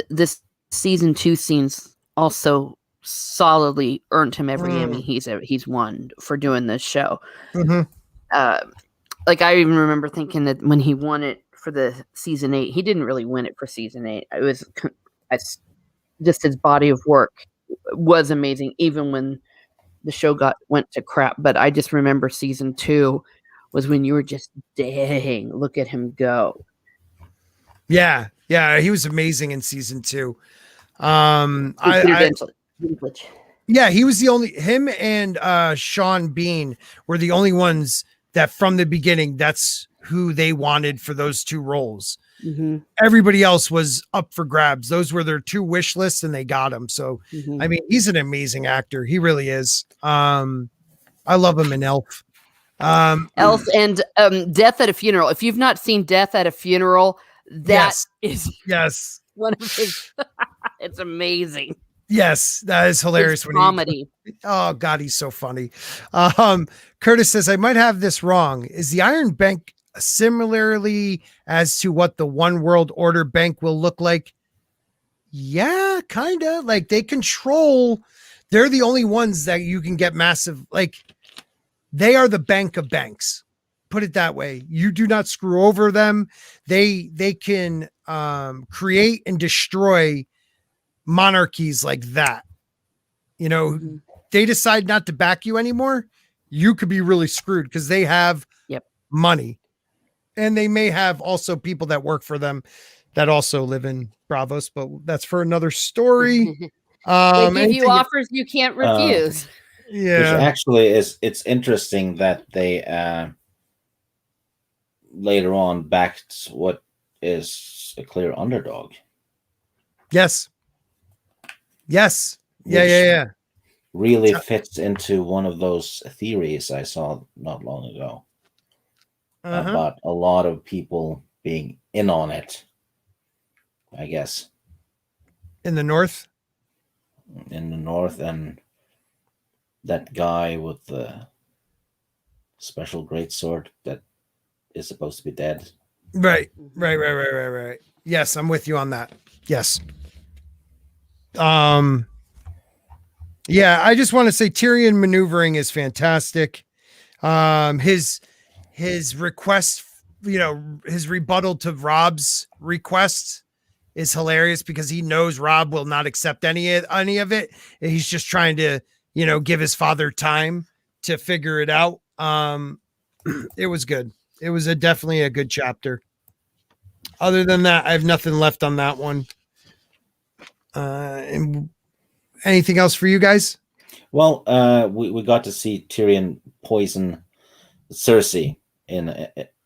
this season 2 scenes also solidly earned him every Emmy he's won for doing this show. Mm-hmm. Like I even remember thinking that when he won it for the season 8, he didn't really win it for season 8. It was just his body of work was amazing, even when the show went to crap. But I just remember season 2 was when you were just, dang, look at him go. Yeah, he was amazing in season 2. Yeah, he was the only, him and Sean Bean were the only ones that from the beginning, that's who they wanted for those 2 roles. Mm-hmm. Everybody else was up for grabs. Those were their 2 wish lists and they got him. So, I mean, he's an amazing actor. He really is. I love him in Elf. Elf and Death at a Funeral. If you've not seen Death at a Funeral, that is one of his, it's amazing. Yes, that is hilarious. It's comedy. Oh God, he's so funny. Curtis says, I might have this wrong. Is the Iron Bank similarly as to what the One World Order Bank will look like? Yeah, kind of. Like they're the only ones that you can get massive, like they are the bank of banks. Put it that way. You do not screw over them. They can create and destroy monarchies like that. They decide not to back you anymore, you could be really screwed because they have money. And they may have also people that work for them that also live in Bravos, but that's for another story. They give you offers you can't refuse. Which actually it's interesting that they later on backed what is a clear underdog. Yes. Yeah. Really fits into one of those theories I saw not long ago about a lot of people being in on it, I guess. In the north, and that guy with the special greatsword that is supposed to be dead. Right. Yes, I'm with you on that. Yes. Yeah, I just want to say Tyrion maneuvering is fantastic. His request, his rebuttal to Rob's request is hilarious because he knows Rob will not accept any of it. And he's just trying to, give his father time to figure it out. It was good. It was definitely a good chapter. Other than that, I have nothing left on that one. And anything else for you guys? Well, we got to see Tyrion poison Cersei in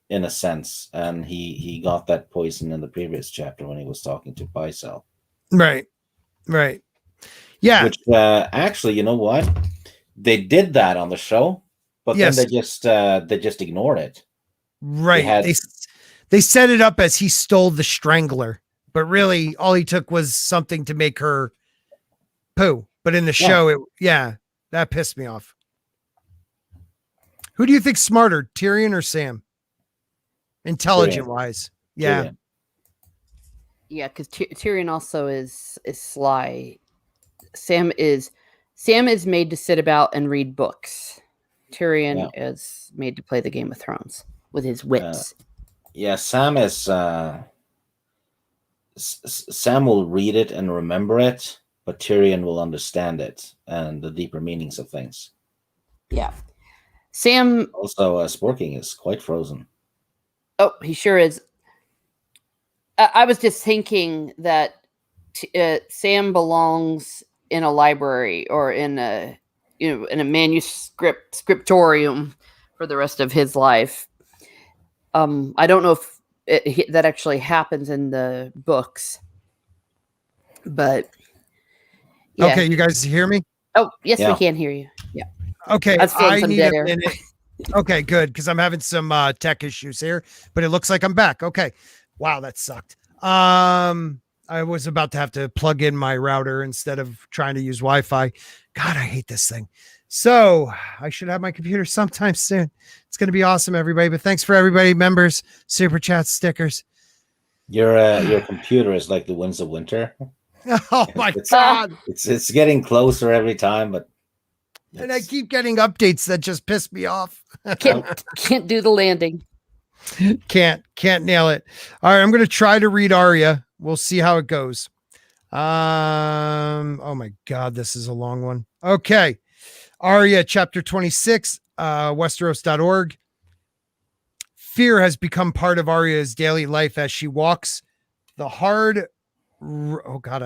a sense, and he got that poison in the previous chapter when he was talking to Pycelle. Right. Yeah. Which actually, you know what? They did that on the show, but Yes. then they just ignored it. Right. They set it up as he stole the strangler, but really all he took was something to make her poo. But in the show, that pissed me off. Who do you think's smarter, Tyrion or Sam? Intelligent wise. Yeah. Tyrion. Yeah, because Tyrion also is sly. Sam is made to sit about and read books. Tyrion is made to play the Game of Thrones with his wits. Sam is Sam will read it and remember it, but Tyrion will understand it and the deeper meanings of things. Yeah. Sam also Sporking is quite frozen. Oh, he sure is. I was just thinking that Sam belongs in a library or in a manuscript scriptorium for the rest of his life. I don't know if that actually happens in the books, but yeah. Okay, you guys hear me? Oh, yes, we can hear you. Yeah. Okay, I need a minute. Okay, good, because I'm having some tech issues here, but it looks like I'm back. Okay. Wow, that sucked. I was about to have to plug in my router instead of trying to use Wi-Fi. God, I hate this thing. So I should have my computer sometime soon. It's going to be awesome, everybody. But thanks for everybody, members, super chat, stickers. Your computer is like the winds of winter. Oh my God. It's getting closer every time, but and I keep getting updates that just piss me off. Can't do the landing. Can't nail it. All right, I'm going to try to read Arya. We'll see how it goes. Oh my God, this is a long one. Okay. Arya, chapter 26, Westeros.org. Fear has become part of Arya's daily life as she walks the hard. Oh God,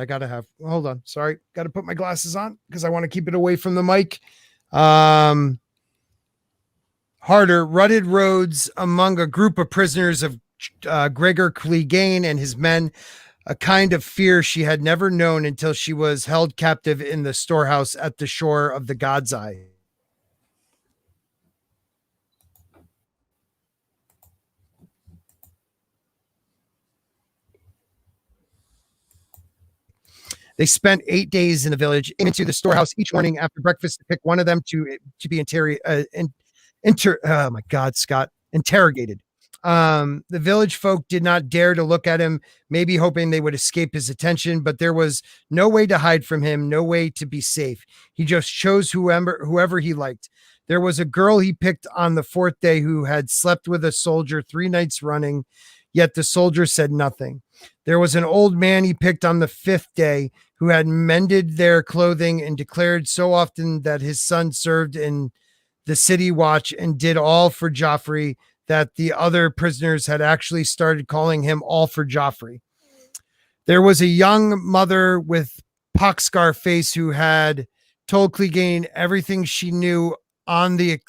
hold on. Sorry. Got to put my glasses on because I want to keep it away from the mic. Harder rutted roads among a group of prisoners of Gregor Clegane and his men, a kind of fear she had never known until she was held captive in the storehouse at the shore of the God's Eye. They spent 8 days in the village, into the storehouse each morning after breakfast to pick one of them to be oh my God, Scott, interrogated. The village folk did not dare to look at him, maybe hoping they would escape his attention, but there was no way to hide from him, no way to be safe. He just chose whoever he liked. There was a girl he picked on the 4th day who had slept with a soldier 3 nights running, yet the soldier said nothing. There was an old man he picked on the 5th day who had mended their clothing and declared so often that his son served in the city watch and did all for Joffrey that the other prisoners had actually started calling him all for Joffrey. There was a young mother with pockscar face who had told Clegane everything she knew on the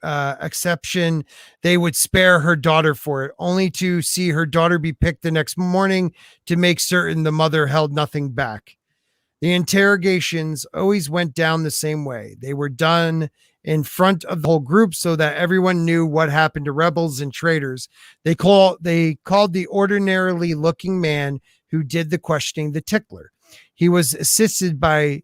exception they would spare her daughter for it, only to see her daughter be picked the next morning to make certain the mother held nothing back. The interrogations always went down the same way. They were done in front of the whole group so that everyone knew what happened to rebels and traitors. They called the ordinarily looking man who did the questioning the tickler. He was assisted by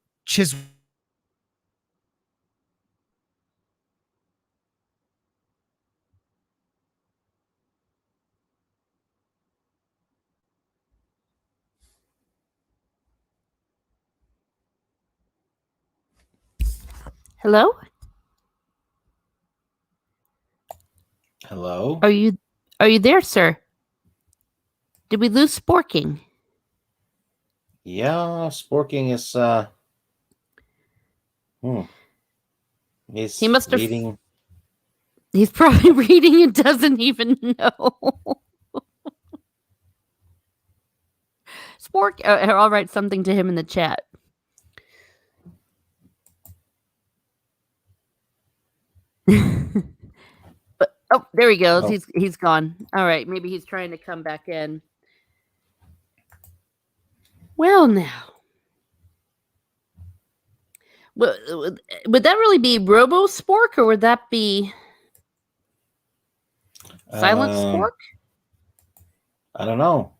Hello? Hello? Are you there, sir? Did we lose Sporking? Yeah, Sporking is He's He must have reading. He's probably reading and doesn't even know. Spork, I'll write something to him in the chat. But oh, there he goes. Oh. He's gone. All right, maybe he's trying to come back in. Well, now, would that really be Robo Spork, or would that be Silent Spork? I don't know.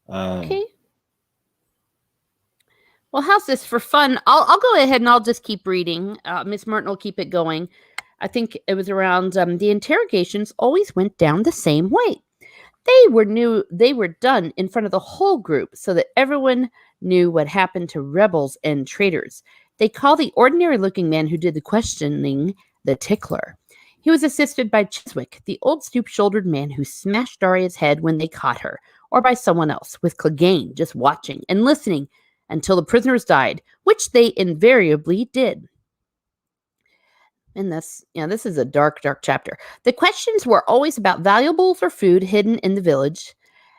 Okay. Well, how's this for fun? I'll go ahead and I'll just keep reading. Miss Martin will keep it going. I think it was around the interrogations always went down the same way. They were done in front of the whole group so that everyone knew what happened to rebels and traitors. They call the ordinary-looking man who did the questioning the tickler. He was assisted by Chiswick, the old stoop-shouldered man who smashed Arya's head when they caught her, or by someone else, with Clegane just watching and listening until the prisoners died, which they invariably did. And this is a dark, dark chapter. The questions were always about valuables or food hidden in the village,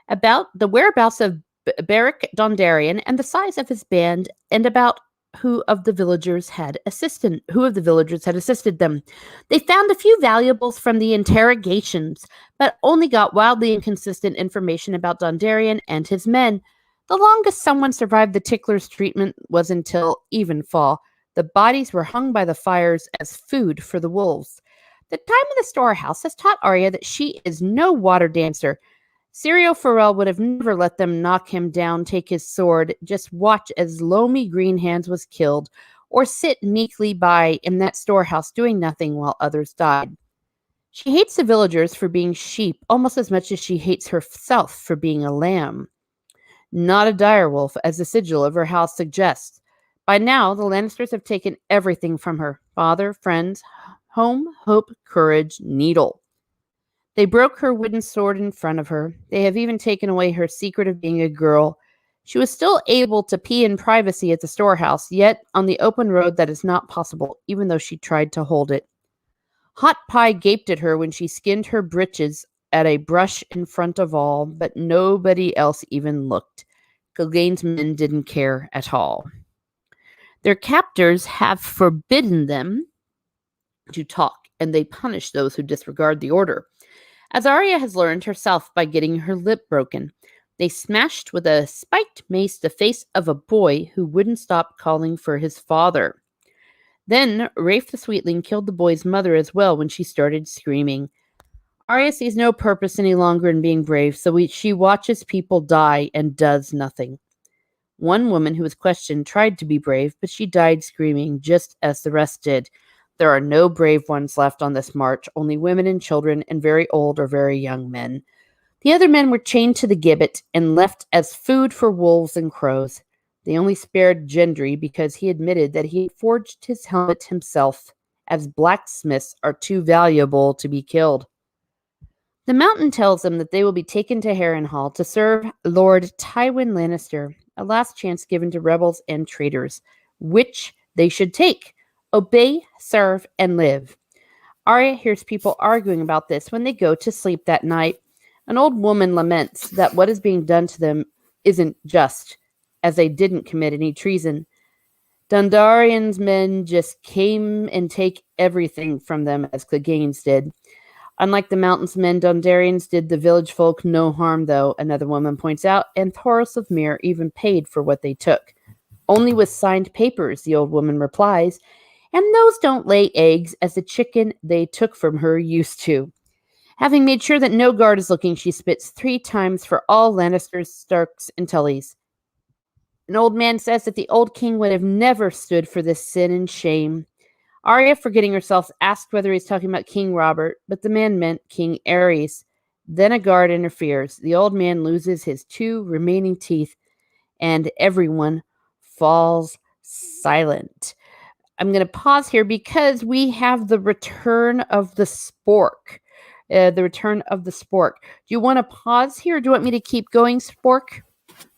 about the whereabouts of Beric Dondarrion and the size of his band, and about who of the villagers had assisted them. They found a few valuables from the interrogations, but only got wildly inconsistent information about Dondarrion and his men. The longest someone survived the tickler's treatment was until evenfall. The bodies were hung by the fires as food for the wolves. The time in the storehouse has taught Arya that she is no water dancer. Syrio Forel would have never let them knock him down, take his sword, just watch as Lomi Greenhands was killed, or sit meekly by in that storehouse doing nothing while others died. She hates the villagers for being sheep almost as much as she hates herself for being a lamb. Not a direwolf, as the sigil of her house suggests. By now, the Lannisters have taken everything from her: father, friends, home, hope, courage, needle. They broke her wooden sword in front of her. They have even taken away her secret of being a girl. She was still able to pee in privacy at the storehouse, yet on the open road that is not possible, even though she tried to hold it. Hot Pie gaped at her when she skinned her breeches at a brush in front of all, but nobody else even looked. Clegane's men didn't care at all. Their captors have forbidden them to talk, and they punish those who disregard the order. As Arya has learned herself by getting her lip broken, they smashed with a spiked mace the face of a boy who wouldn't stop calling for his father. Then Rafe the Sweetling killed the boy's mother as well when she started screaming. Arya sees no purpose any longer in being brave, so she watches people die and does nothing. One woman who was questioned tried to be brave, but she died screaming, just as the rest did. There are no brave ones left on this march, only women and children and very old or very young men. The other men were chained to the gibbet and left as food for wolves and crows. They only spared Gendry because he admitted that he had forged his helmet himself, as blacksmiths are too valuable to be killed. The mountain tells them that they will be taken to Harrenhal to serve Lord Tywin Lannister, a last chance given to rebels and traitors, which they should take. Obey, serve, and live. Arya hears people arguing about this when they go to sleep that night. An old woman laments that what is being done to them isn't just, as they didn't commit any treason. Dondarrion's men just came and take everything from them as Clegane's did. Unlike the mountain's men, Dondarrion's did the village folk no harm, though, another woman points out, and Thoros of Myr even paid for what they took. Only with signed papers, the old woman replies, and those don't lay eggs as the chicken they took from her used to. Having made sure that no guard is looking, she spits 3 times for all Lannisters, Starks, and Tullys. An old man says that the old king would have never stood for this sin and shame. Arya, forgetting herself, asked whether he's talking about King Robert, but the man meant King Aerys. Then a guard interferes. The old man loses his 2 remaining teeth, and everyone falls silent. I'm going to pause here because we have the return of the Spork. The return of the Spork. Do you want to pause here? Or do you want me to keep going, Spork?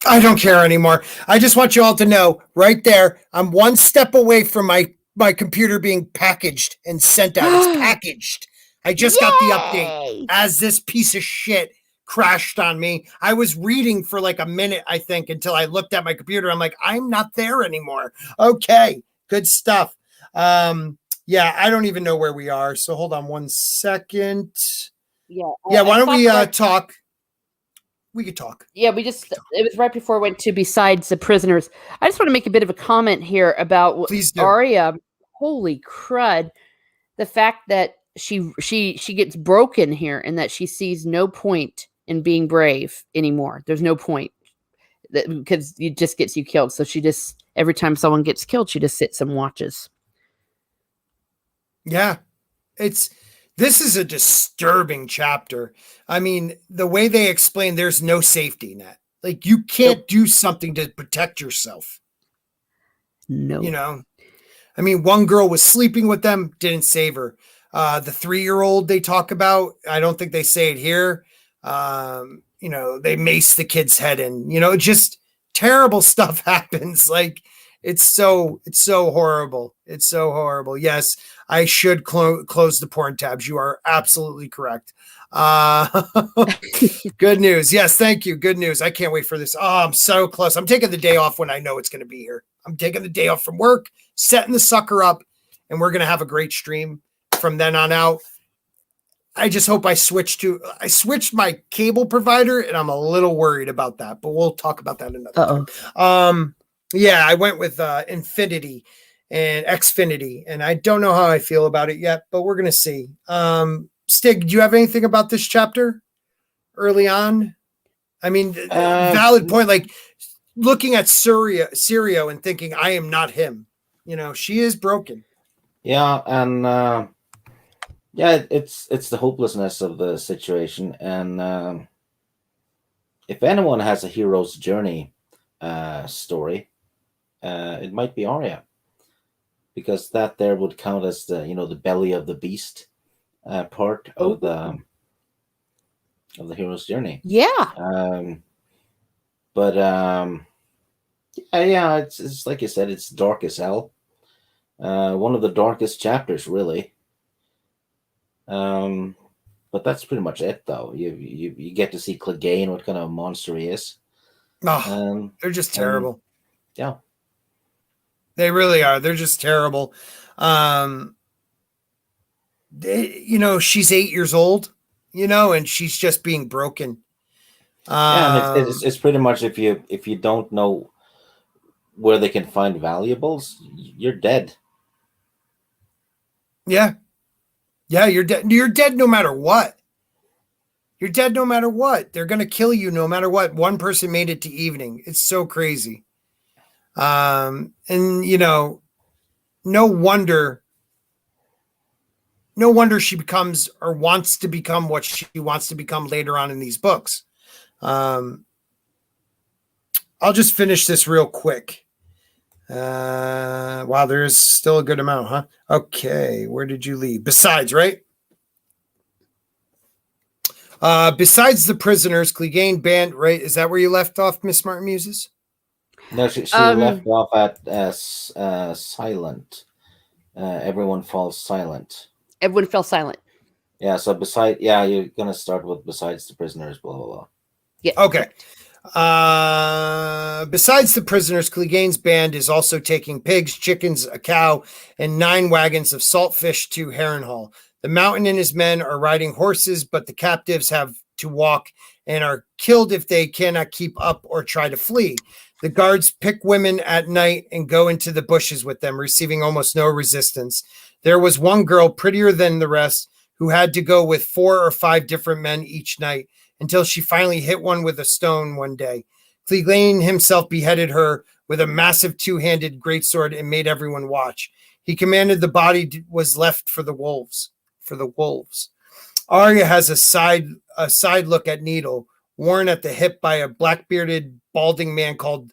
I don't care anymore. I just want you all to know right there, I'm one step away from my computer being packaged and sent out. It's packaged. I just got the update as this piece of shit crashed on me. I was reading for like a minute, I think, until I looked at my computer. I'm like, I'm not there anymore. Okay, good stuff. Yeah, I don't even know where we are. So hold on one second. Yeah. Why don't we talk? We could talk. Yeah, it was right before we went to Besides the Prisoners. I just want to make a bit of a comment here about Arya. Holy crud. The fact that she gets broken here and that she sees no point in being brave anymore. There's no point because it just gets you killed. So she just, every time someone gets killed, she just sits and watches. Yeah, this is a disturbing chapter. I mean, the way they explain there's no safety net. Like you can't do something to protect yourself. No. You know, I mean, one girl was sleeping with them, didn't save her. The 3-year-old they talk about, I don't think they say it here. You know, they mace the kid's head in, you know, just terrible stuff happens. Like it's so horrible. It's so horrible. Yes, I should close the porn tabs. You are absolutely correct. Good news. Yes, thank you. Good news. I can't wait for this. Oh, I'm so close. I'm taking the day off when I know it's going to be here. I'm taking the day off from work, setting the sucker up, and we're going to have a great stream from then on out. I just hope I switched my cable provider, and I'm a little worried about that, but we'll talk about that another time. Yeah, I went with Infinity and Xfinity, and I don't know how I feel about it yet, but we're going to see. Stig, do you have anything about this chapter early on? I mean, valid point, like looking at Syrio and thinking, I am not him. You know, she is broken. Yeah, and yeah, it's the hopelessness of the situation. And if anyone has a hero's journey story, it might be Arya, because that there would count as the, you know, the belly of the beast part of the hero's journey. Yeah. But yeah, it's like you said, it's dark as hell. One of the darkest chapters, really. But that's pretty much it, though. You get to see Clegane, what kind of monster he is. Oh, they're just terrible. Yeah, they really are. They're just terrible. You know, she's 8 years old. You know, and she's just being broken. Yeah, and it's pretty much if you don't know where they can find valuables, you're dead. Yeah. Yeah, you're dead. You're dead no matter what. You're dead no matter what. They're going to kill you no matter what. One person made it to evening. It's so crazy. And, you know, no wonder she becomes or wants to become what she wants to become later on in these books. I'll just finish this real quick. Wow, there's still a good amount, huh? Okay, where did you leave? Besides, right? Besides the prisoners, Clegane band, right? Is that where you left off, Miss Martin Muses? No, she left off at silent. Everyone falls silent. Everyone fell silent. Yeah, so you're gonna start with besides the prisoners, blah blah blah. Yeah. Okay. Besides the prisoners, Clegane's band is also taking pigs, chickens, a cow, and 9 wagons of saltfish to Harrenhal. The Mountain and his men are riding horses, but the captives have to walk and are killed if they cannot keep up or try to flee. The guards pick women at night and go into the bushes with them, receiving almost no resistance. There was one girl, prettier than the rest, who had to go with 4 or 5 different men each night, until she finally hit one with a stone one day. Clegane himself beheaded her with a massive 2-handed greatsword and made everyone watch. He commanded the body was left for the wolves. Arya has a side look at Needle, worn at the hip by a black-bearded, balding man called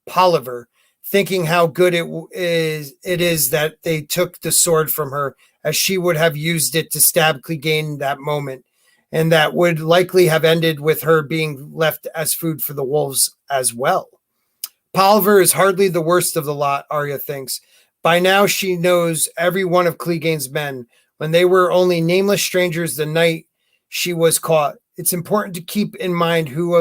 Polliver. thinking how good it is that they took the sword from her, as she would have used it to stab Clegane that moment, and that would likely have ended with her being left as food for the wolves as well. Polliver is hardly the worst of the lot, Arya thinks. By now she knows every one of Clegane's men, when they were only nameless strangers the night she was caught. It's important to keep in mind who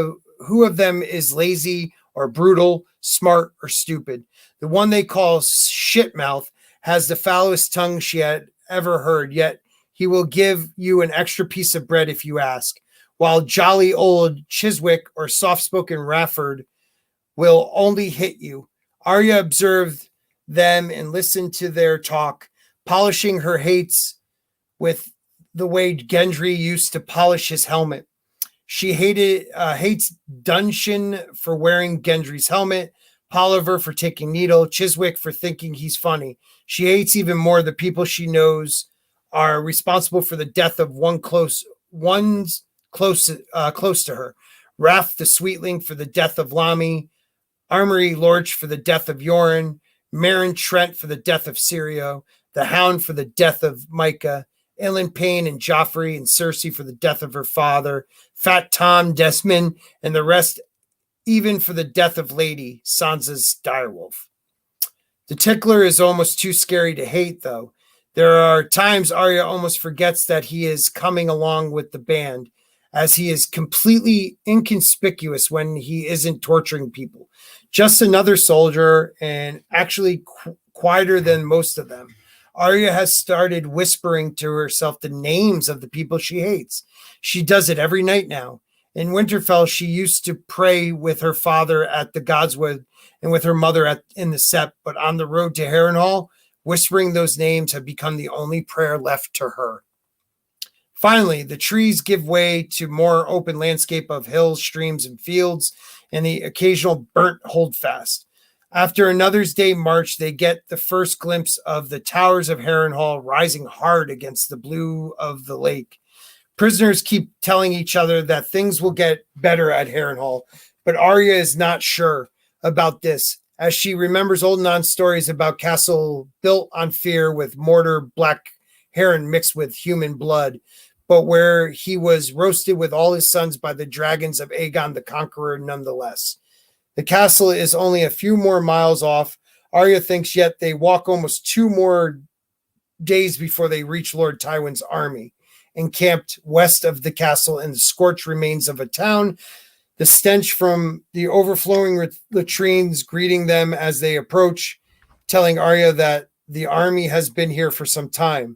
of them is lazy or brutal, smart or stupid. The one they call Shitmouth has the foulest tongue she had ever heard, yet he will give you an extra piece of bread if you ask, while jolly old Chiswick or soft-spoken Rafford will only hit you. Arya observed them and listened to their talk, polishing her hates with the way Gendry used to polish his helmet. She hates Duncan for wearing Gendry's helmet, Polliver for taking Needle, Chiswick for thinking he's funny. She hates even more the people she knows are responsible for the death of one's close to her. Raff the Sweetling for the death of Lamy, Armory Lorch for the death of Yoren, Meryn Trent for the death of Syrio, the Hound for the death of Micah, Ellen Payne and Joffrey and Cersei for the death of her father, Fat Tom Desmond, and the rest even for the death of Lady Sansa's direwolf. The Tickler is almost too scary to hate, though. There are times Arya almost forgets that he is coming along with the band, as he is completely inconspicuous when he isn't torturing people. Just another soldier, and actually quieter than most of them. Arya has started whispering to herself the names of the people she hates. She does it every night now. In Winterfell, she used to pray with her father at the Godswood and with her mother in the Sept, but on the road to Harrenhal, whispering those names have become the only prayer left to her. Finally, the trees give way to more open landscape of hills, streams, and fields, and the occasional burnt holdfast. After another's day march, they get the first glimpse of the towers of Harrenhal rising hard against the blue of the lake. Prisoners keep telling each other that things will get better at Harrenhal, but Arya is not sure about this, as she remembers old Nan's stories about castle built on fear with mortar black heron mixed with human blood, but where he was roasted with all his sons by the dragons of Aegon the Conqueror nonetheless. The castle is only a few more miles off. Arya thinks yet they walk almost 2 more days before they reach Lord Tywin's army, encamped west of the castle in the scorched remains of a town. The stench from the overflowing latrines greeting them as they approach, telling Arya that the army has been here for some time.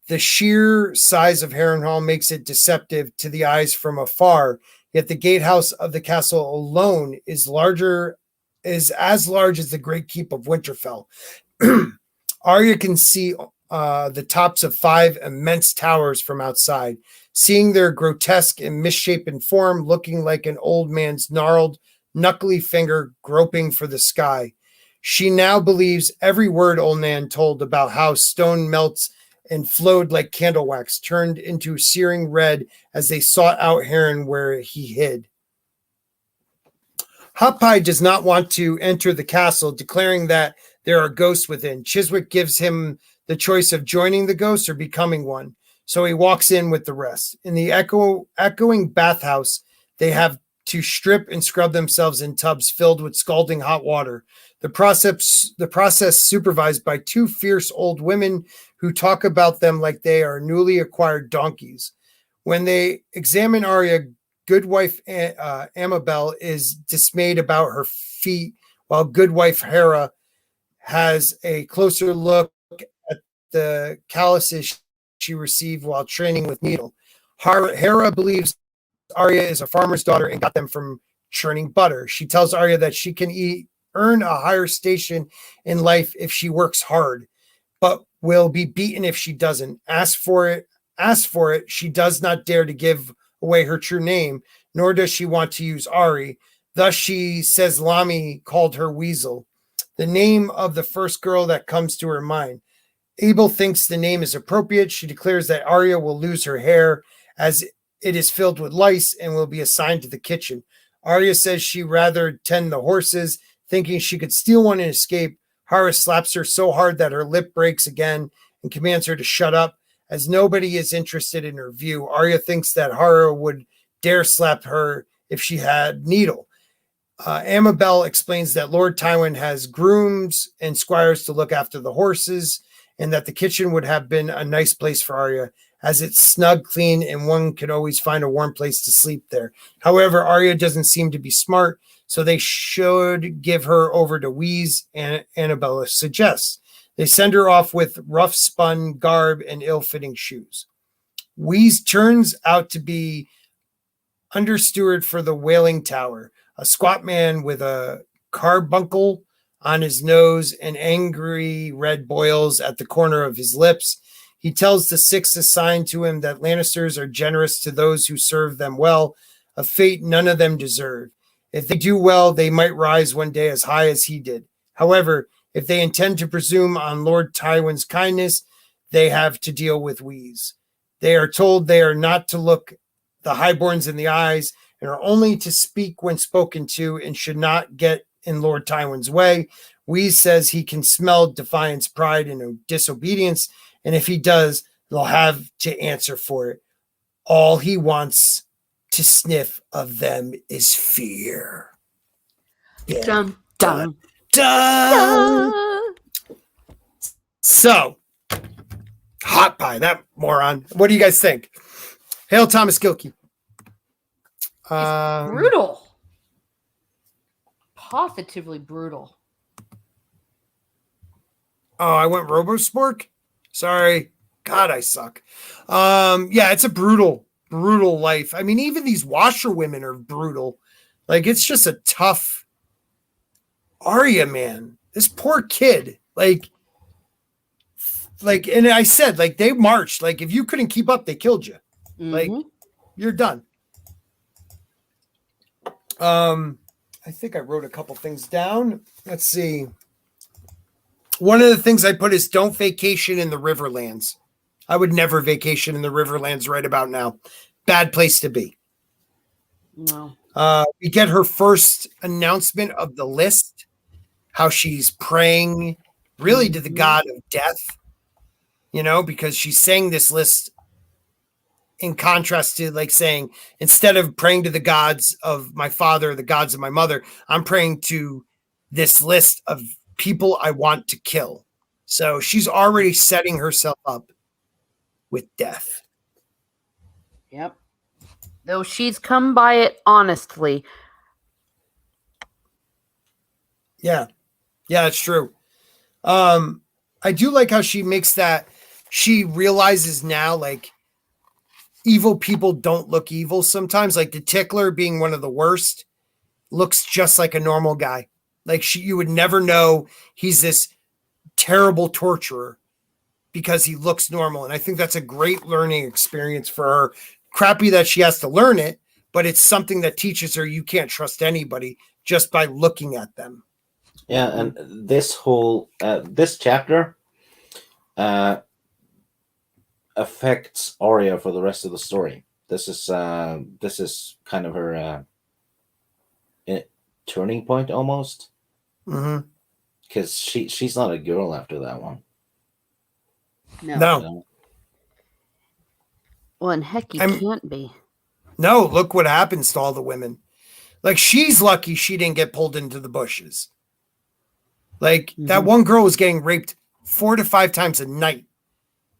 The sheer size of Harrenhal makes it deceptive to the eyes from afar, yet the gatehouse of the castle alone is as large as the great keep of Winterfell. Arya can see the tops of 5 immense towers from outside, seeing their grotesque and misshapen form, looking like an old man's gnarled, knuckly finger groping for the sky. She now believes every word old Nan told about how stone melts and flowed like candle wax, turned into searing red as they sought out Harren where he hid. Hot Pie does not want to enter the castle, declaring that there are ghosts within. Chiswick gives him the choice of joining the ghosts or becoming one, so he walks in with the rest. In the echoing bathhouse, they have to strip and scrub themselves in tubs filled with scalding hot water. The process supervised by 2 fierce old women who talk about them like they are newly acquired donkeys. When they examine Arya, Goodwife Amabel is dismayed about her feet, while Goodwife Hera has a closer look at the calluses she received while training with Needle. Hera believes Arya is a farmer's daughter and got them from churning butter. She tells Arya that she can earn a higher station in life if she works hard, but will be beaten if she doesn't. Ask for it. She does not dare to give away her true name, nor does she want to use Ari. Thus she says Lamy called her Weasel, the name of the first girl that comes to her mind. Abel thinks the name is appropriate. She declares that Arya will lose her hair as it is filled with lice and will be assigned to the kitchen. Arya says she'd rather tend the horses. Thinking she could steal one and escape, Hara slaps her so hard that her lip breaks again and commands her to shut up, as nobody is interested in her view. Arya thinks that Hara would dare slap her if she had needle. Amabel explains that Lord Tywin has grooms and squires to look after the horses, and that the kitchen would have been a nice place for Arya, as it's snug, clean, and one can always find a warm place to sleep there. However, Arya doesn't seem to be smart, so they should give her over to Wheeze, and Annabella suggests. They send her off with rough spun garb and ill-fitting shoes. Wheeze turns out to be understeward for the Wailing Tower, a squat man with a carbuncle on his nose and angry red boils at the corner of his lips. He tells the 6 assigned to him that Lannisters are generous to those who serve them well, a fate none of them deserve. If they do well, they might rise one day as high as he did. However, if they intend to presume on Lord Tywin's kindness, they have to deal with Wheeze. They are told they are not to look the highborns in the eyes and are only to speak when spoken to and should not get in Lord Tywin's way. Wheeze says he can smell defiance, pride, and disobedience, and if he does, they'll have to answer for it. All he wants to sniff of them is fear. Yeah. Dun, dun, Dun. dun. So, hot pie, that moron. What do you guys think? Hail Thomas Gilkey. Brutal. Positively brutal. Oh, I went RoboSpork? Sorry. God, I suck. Yeah, it's a brutal life. I mean, even these washerwomen are brutal. Like, it's just a tough Arya, man. This poor kid. Like, and I said, like, they marched. Like, if you couldn't keep up, they killed you. Like, you're done. I think I wrote a couple things down. Let's see. One of the things I put is don't vacation in the Riverlands. I would never vacation in the Riverlands right about now. Bad place to be. No. We get her first announcement of the list, how she's praying really to the god of death, you know, because she's saying this list in contrast to like saying, instead of praying to the gods of my father, the gods of my mother, I'm praying to this list of people I want to kill. So she's already setting herself up with death. Yep. Though she's come by it honestly. Yeah. Yeah, it's true. I do like how she makes that, she realizes now, like, evil people don't look evil sometimes. Like the Tickler being one of the worst looks just like a normal guy. Like you would never know he's this terrible torturer because he looks normal. And I think that's a great learning experience for her. Crappy that she has to learn it, but it's something that teaches her you can't trust anybody just by looking at them. Yeah, and this whole this chapter affects Arya for the rest of the story. This is kind of her turning point almost, because she's not a girl after that one. No. Well, and heck, you can't be. No, look what happens to all the women. Like, she's lucky she didn't get pulled into the bushes. Like, that one girl was getting raped 4 to 5 times a night.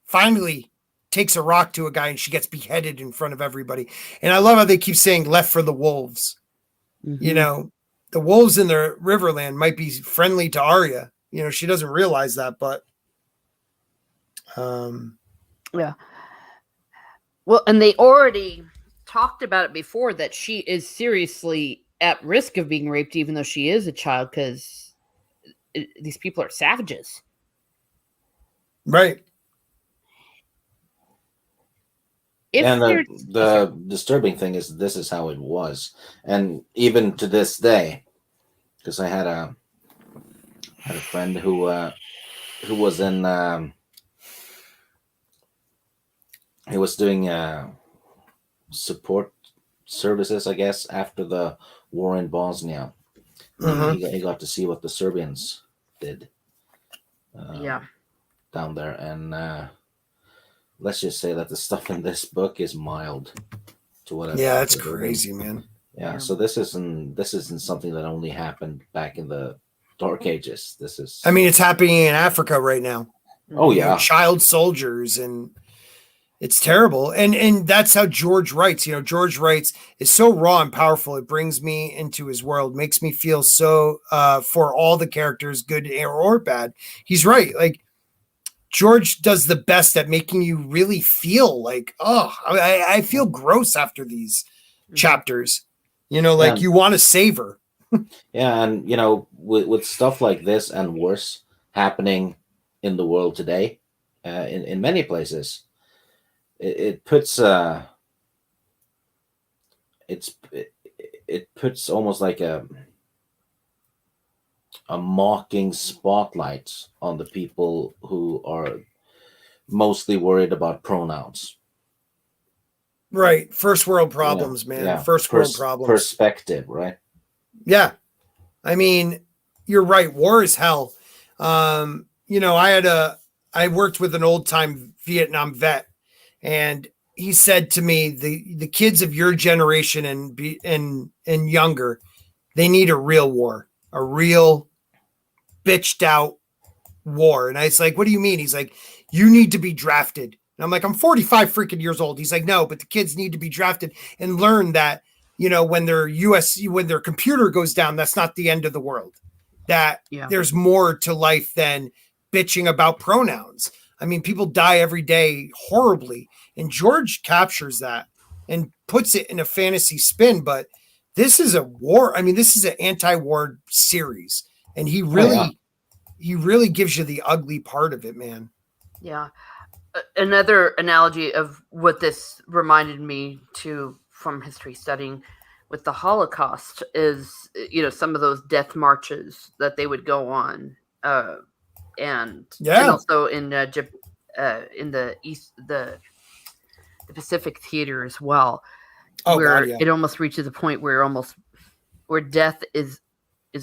Finally takes a rock to a guy and she gets beheaded in front of everybody. And I love how they keep saying left for the wolves. You know, the wolves in the Riverland might be friendly to Arya. You know, she doesn't realize that, but yeah. Well, and they already talked about it before that she is seriously at risk of being raped, even though she is a child, because these people are savages. Right. And the disturbing thing is this is how it was. And even to this day, because I had a friend who was in he was doing support services, I guess, after the war in Bosnia. He got to see what the Serbians did. Yeah. Down there, and let's just say that the stuff in this book is mild to what. Yeah, it's crazy, man. Yeah, so this isn't something that only happened back in the Dark Ages. This is. I mean, it's happening in Africa right now. Oh yeah, child soldiers, and it's terrible. And that's how George writes. George writes is so raw and powerful. It brings me into his world, makes me feel so for all the characters, good or bad. He's right. Like, George does the best at making you really feel like, I feel gross after these chapters. You want to savor. Yeah, and with stuff like this and worse happening in the world today, in many places, it puts it puts almost like a mocking spotlight on the people who are mostly worried about pronouns. Right. First world problems, man. Yeah. First world problems. Perspective, right? Yeah. I mean, you're right. War is hell. I worked with an old time Vietnam vet, and he said to me, the kids of your generation and younger, they need a real war, a real bitched out war. And I was like, what do you mean? He's like, you need to be drafted. And I'm like, I'm 45 freaking years old. He's like, no, but the kids need to be drafted and learn that, when their computer goes down, that's not the end of the world. That there's more to life than bitching about pronouns. I mean, people die every day horribly. And George captures that and puts it in a fantasy spin. But this is a war. I mean, this is an anti-war series. And he really gives you the ugly part of it, man. Yeah. Another analogy of what this reminded me from history studying with the Holocaust is, some of those death marches that they would go on. And also in the Pacific Theater as well, it almost reaches a point where death is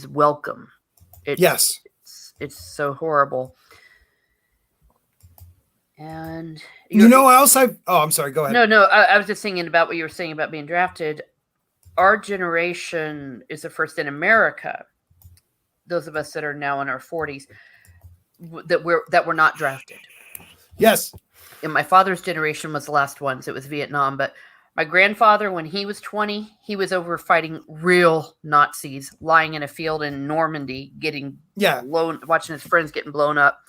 welcome. It's so horrible. And I'm sorry, go ahead. No, I was just thinking about what you were saying about being drafted. Our generation is the first in America, those of us that are now in our 40s, that were not drafted. Yes. And my father's generation was the last ones. It was Vietnam. But my grandfather, when he was 20, he was over fighting real Nazis, lying in a field in Normandy, getting blown, watching his friends getting blown up.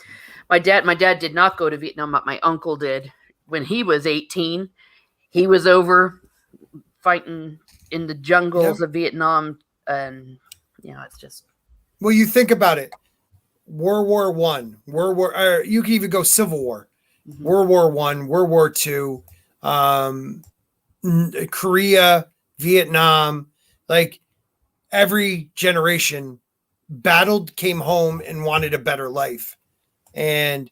My dad did not go to Vietnam, but my uncle did. When he was 18, he was over fighting in the jungles of Vietnam. And, it's just. Well, you think about it. World War One, you can even go Civil War, World War One, World War Two, Korea, Vietnam, like every generation battled, came home, and wanted a better life. And,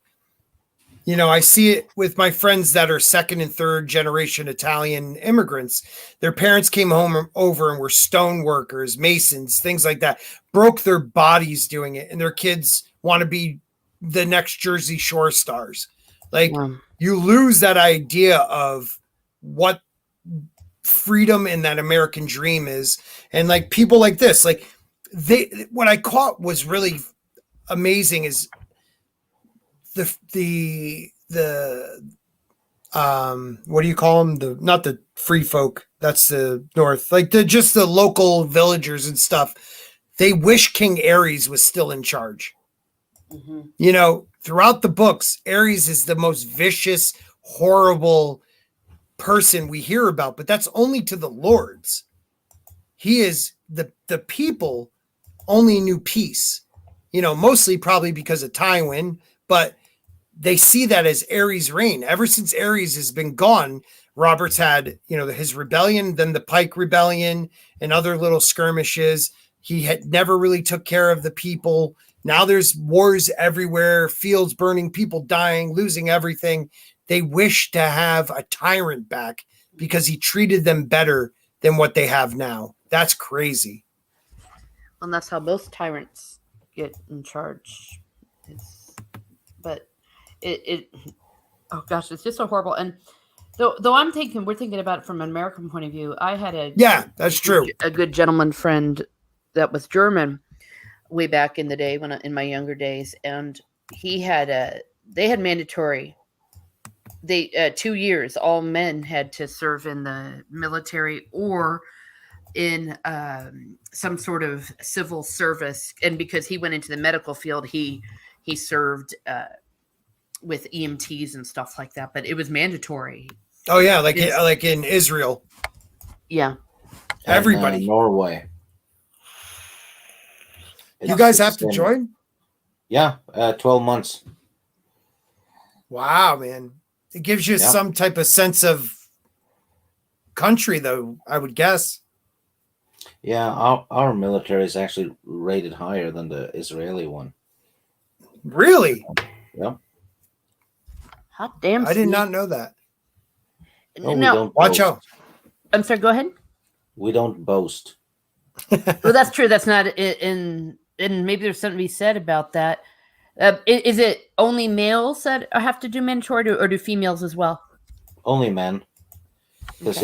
I see it with my friends that are second and third generation Italian immigrants. Their parents came over and were stone workers, masons, things like that, broke their bodies doing it. And their kids want to be the next Jersey Shore stars. Like, you lose that idea of what freedom in that American dream is. And like people like this, like what I caught was really amazing is the what do you call them? Not the free folk. That's the North. Like just the local villagers and stuff. They wish King Ares was still in charge. Throughout the books, Ares is the most vicious, horrible person we hear about, but that's only to the lords. He is the people only knew peace, mostly probably because of Tywin, but they see that as Ares' reign. Ever since Ares has been gone, Robert's had, his rebellion, then the Pike Rebellion and other little skirmishes. He had never really took care of the people. Now there's wars everywhere, fields burning, people dying, losing everything. They wish to have a tyrant back because he treated them better than what they have now. That's crazy. And that's how most tyrants get in charge. But it oh gosh, it's just so horrible. And though we're thinking about it from an American point of view. I had that's true. A good gentleman friend that was German way back in the day in my younger days, and they had mandatory. 2 years, all men had to serve in the military or in some sort of civil service. And because he went into the medical field, he served with EMTs and stuff like that. But it was mandatory. Oh yeah, like in Israel. Yeah, everybody. And, Norway. You guys have to join? Yeah, 12 months. Wow, man. It gives you some type of sense of country, though, I would guess. Yeah, our military is actually rated higher than the Israeli one. Really? Yeah. Hot damn. I did not know that. No, watch out. I'm sorry, go ahead. We don't boast. Well, that's true. That's not in maybe there's something to be said about that. Is it only males that have to do mandatory, or do females as well? Only men. Because,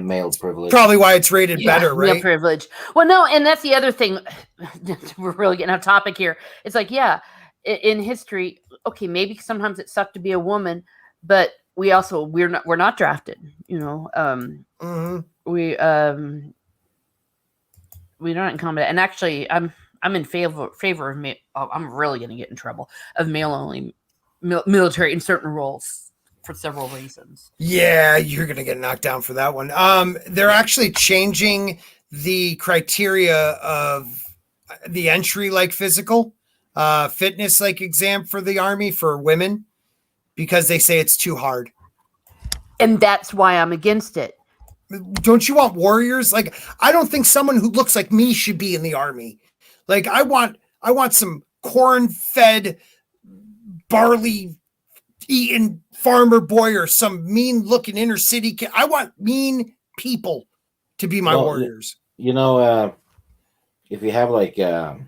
male privilege. Probably why it's rated better, right? Male privilege. Well, no, and that's the other thing. We're really getting off topic here. It's like, in history, okay, maybe sometimes it sucked to be a woman, but we're not drafted, Mm-hmm. we're not in combat. And actually, I'm in favor of male. I'm really going to get in trouble of male only military in certain roles for several reasons. Yeah, you're going to get knocked down for that one. They're actually changing the criteria of the entry, like physical fitness, like exam for the Army for women, because they say it's too hard. And that's why I'm against it. Don't you want warriors? Like, I don't think someone who looks like me should be in the Army. Like, I want some corn-fed, barley-eating farmer boy or some mean-looking inner-city kid. I want mean people to be my warriors. If you have like a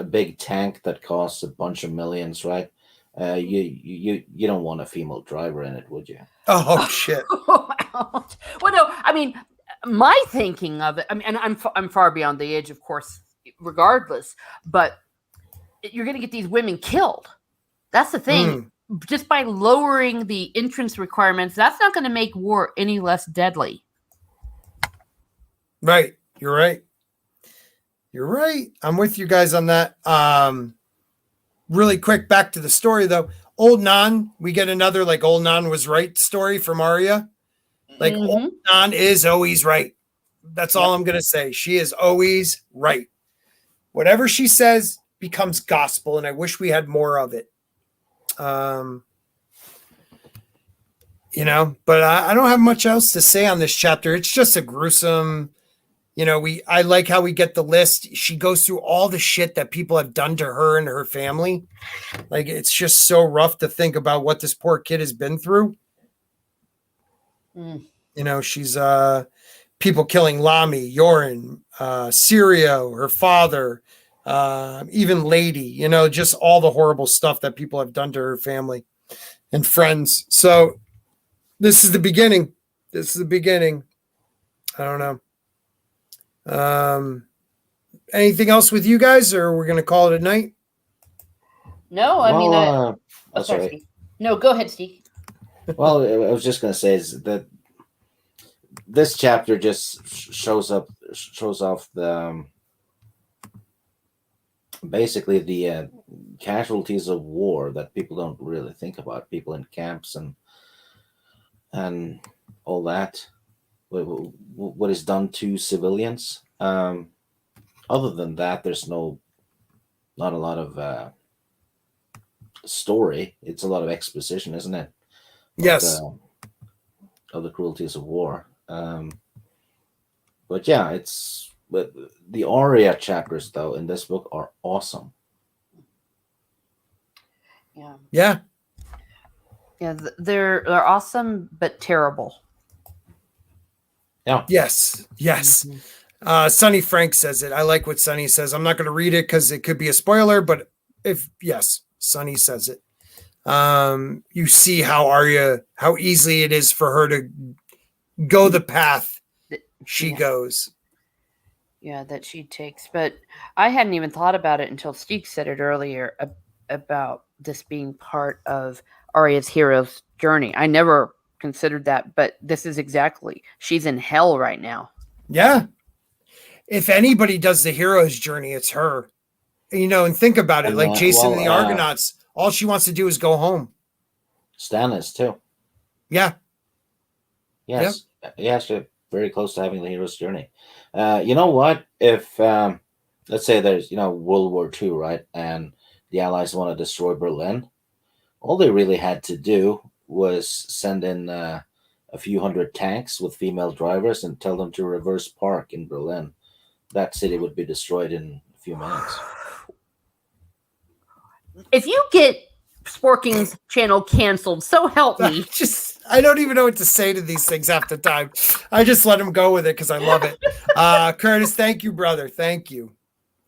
big tank that costs a bunch of millions, right? You don't want a female driver in it, would you? Oh shit! Well, no. I mean, my thinking of it. I mean, and I'm far beyond the age, of course, regardless. But you're going to get these women killed. That's the thing. Just by lowering the entrance requirements, that's not going to make war any less deadly. Right. You're right. You're right. I'm with you guys on that. Really quick, back to the story though. Old Nan, we get another like Old Nan was right story from Arya. Like Old Nan is always right. That's all I'm going to say. She is always right. Whatever she says becomes gospel, and I wish we had more of it. But I don't have much else to say on this chapter. It's just a gruesome, I like how we get the list. She goes through all the shit that people have done to her and her family. Like, it's just so rough to think about what this poor kid has been through. She's people killing Lami, Yoren, Syrio, her father, even Lady, just all the horrible stuff that people have done to her family and friends. So this is the beginning. I don't know. Anything else with you guys, or we're going to call it a night? No, sorry. No, go ahead, Steve. Well, I was just going to say is that this chapter just shows off the basically the casualties of war that people don't really think about. People in camps and all that. What is done to civilians. Other than that, there's not a lot of story. It's a lot of exposition, isn't it? Yes. Of the cruelties of war. But yeah, but the Arya chapters though in this book are awesome. Yeah, they're awesome but terrible. Yeah. Yes. Sonny Frank says it. I like what Sonny says. I'm not going to read it because it could be a spoiler, but yes, Sonny says it. You see how easily it is for her to go the path she goes. Yeah, that she takes. But I hadn't even thought about it until Stig said it earlier about this being part of Arya's hero's journey. I never considered that, but this is exactly. She's in hell right now. Yeah. If anybody does the hero's journey, it's her. And think about it. Like Jason and the Argonauts, all she wants to do is go home. Stannis too. Yeah. Yes. Yep. Yeah, she's very close to having the hero's journey. You know what? If let's say there's World War II, right, and the Allies want to destroy Berlin, all they really had to do was send in a few hundred tanks with female drivers and tell them to reverse park in Berlin. That city would be destroyed in a few minutes. If you get Sporking's channel canceled, so help me. I don't even know what to say to these things half the time. I just let him go with it because I love it. Curtis, thank you, brother. Thank you.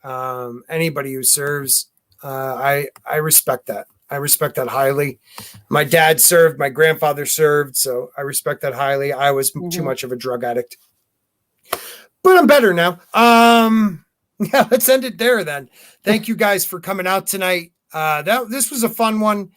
Anybody who serves, I respect that. I respect that highly. My dad served, my grandfather served, so I respect that highly. I was too much of a drug addict, but I'm better now. Yeah, let's end it there then. Thank you guys for coming out tonight. This was a fun one.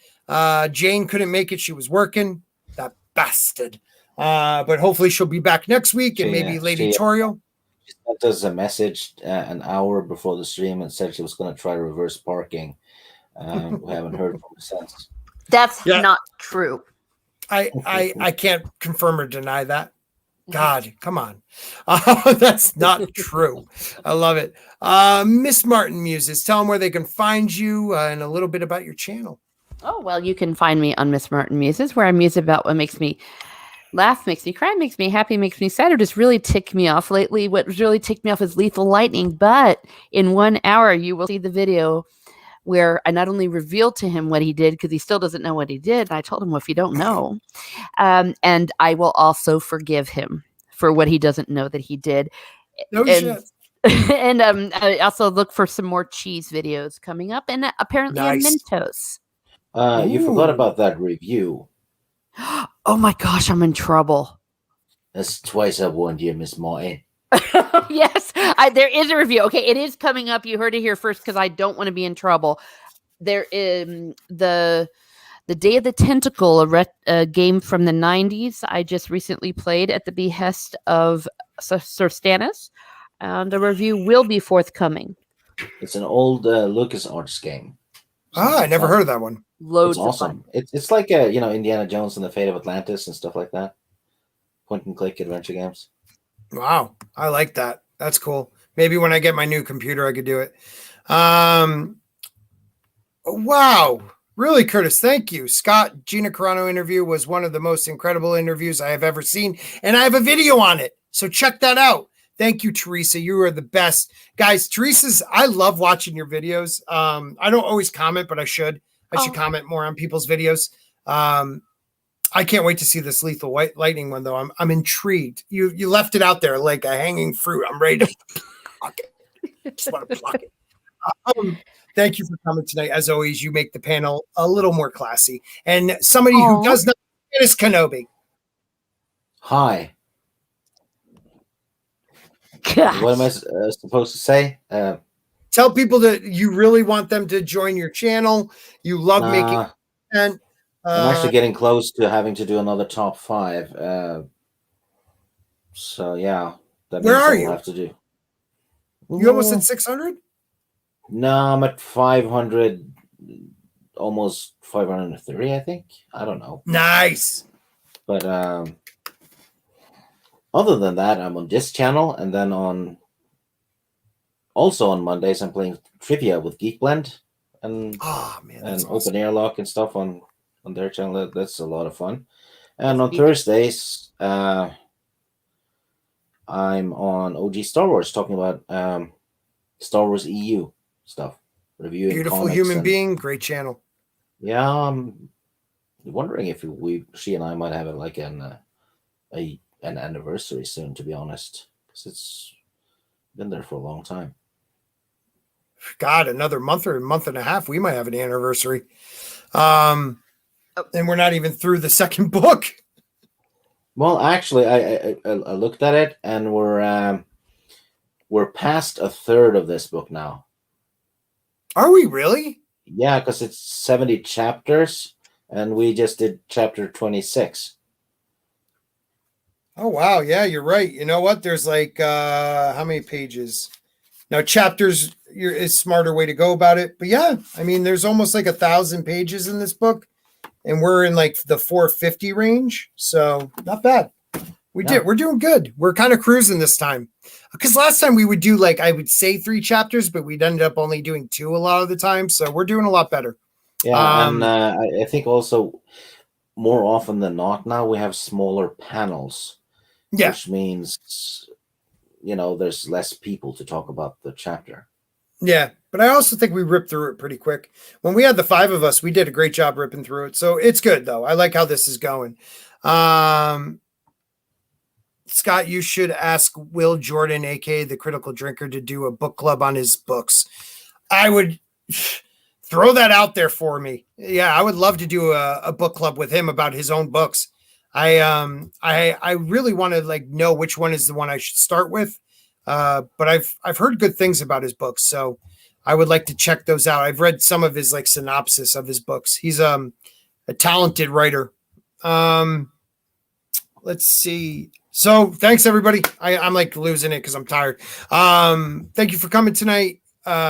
Jayne couldn't make it; she was working. That bastard. But hopefully she'll be back next week, and maybe Lady Tauriel. She sent us a message an hour before the stream and said she was going to try reverse parking. We haven't heard from her since. That's not true. I can't confirm or deny that. God, come on. That's not true. I love it. Miss Martin Muses, tell them where they can find you and a little bit about your channel. Oh, well, you can find me on Miss Martin Muses, where I muse about what makes me laugh, makes me cry, makes me happy, makes me sad, or just really tick me off. Lately, what really ticked me off is Lethal Lightning, but in 1 hour, you will see the video where I not only revealed to him what he did, because he still doesn't know what he did. And I told him, well, if you don't know, and I will also forgive him for what he doesn't know that he did. No shit. And I also look for some more cheese videos coming up, and apparently a Mentos. You forgot about that review. Oh my gosh, I'm in trouble. That's twice I warned you, Miss Martin. Yes, there is a review. Okay, it is coming up. You heard it here first because I don't want to be in trouble. There is the Day of the Tentacle, a game from the 90s. I just recently played at the behest of Sir Stannis. The review will be forthcoming. It's an old LucasArts game. I never heard of that one. Loads it's awesome. Of fun. It's like Indiana Jones and the Fate of Atlantis and stuff like that. Point and click adventure games. Wow, I like that. That's cool. Maybe when I get my new computer, I could do it. Wow. Really, Curtis, thank you. Scott, Gina Carano interview was one of the most incredible interviews I have ever seen, and I have a video on it, so check that out. Thank you, Teresa. You are the best. Guys, I love watching your videos. I don't always comment, but I should. I should comment more on people's videos. I can't wait to see this Lethal Lightning one, though. I'm intrigued. You left it out there like a hanging fruit. I'm ready to pluck it. Just want to pluck it. Thank you for coming tonight. As always, you make the panel a little more classy. And somebody who does not is Kenobi. Hi. Gosh. What am I supposed to say? Tell people that you really want them to join your channel. You love making content. I'm actually getting close to having to do another top 5. So yeah, that where means are I'll you? have to do. You almost at 600? No, I'm at 500, almost 530, I think. I don't know. Nice. But other than that, I'm on this channel, and then also on Mondays, I'm playing trivia with Geek Blend and awesome. Open Airlock and stuff on their channel. That's a lot of fun. And on Thursdays, I'm on OG Star Wars talking about Star Wars EU stuff, reviewing beautiful human being, great channel. Yeah, I'm wondering if she and I might have an anniversary soon, to be honest, because Been there for a long time. God, another month or a month and a half, we might have an anniversary. And we're not even through the second book. Well, actually, I looked at it, and we're past a third of this book now. Are we really? Yeah, because it's 70 chapters, and we just did chapter 26. Oh, wow. Yeah, you're right. You know what? There's like, how many pages? Now, chapters is a smarter way to go about it. But yeah, I mean, there's almost like 1,000 pages in this book, and we're in like the 450 range. So not bad. We're doing good. We're kind of cruising this time. Because last time we would do like, I would say 3 chapters, but we'd ended up only doing 2 a lot of the time. So we're doing a lot better. Yeah, and I think also more often than not now we have smaller panels. Yeah. Which means, there's less people to talk about the chapter. Yeah, but I also think we ripped through it pretty quick. When we had the 5 of us, we did a great job ripping through it. So it's good, though. I like how this is going. Scott, you should ask Will Jordan, a.k.a. The Critical Drinker, to do a book club on his books. I would throw that out there for me. Yeah, I would love to do a book club with him about his own books. I really want to know which one is the one I should start with. But I've heard good things about his books, so I would like to check those out. I've read some of his synopsis of his books. He's a talented writer. Let's see. So thanks everybody. I'm losing it because I'm tired. Thank you for coming tonight.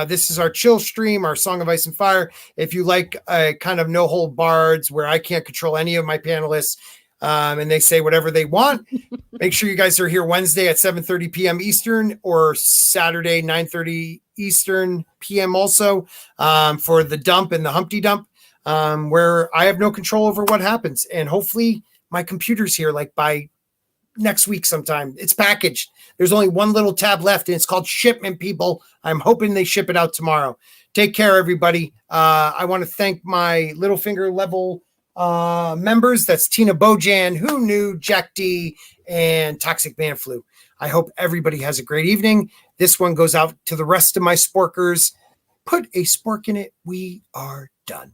This is our chill stream, our Song of Ice and Fire. If you like kind of no hold bards where I can't control any of my panelists, and they say whatever they want, make sure you guys are here Wednesday at 7:30 p.m. Eastern or Saturday 9:30 Eastern p.m. also for the dump and the Humpty Dump, where I have no control over what happens. And hopefully my computer's here by next week sometime. It's packaged. There's only one little tab left, and it's called shipment, people. I'm hoping they ship it out tomorrow. Take care, everybody. I want to thank my Littlefinger level members. That's Tina Bojan, Who Knew, Jack D, and Toxic Man Flu. I hope everybody has a great evening. This one goes out to the rest of my sporkers. Put a spork in it. We are done.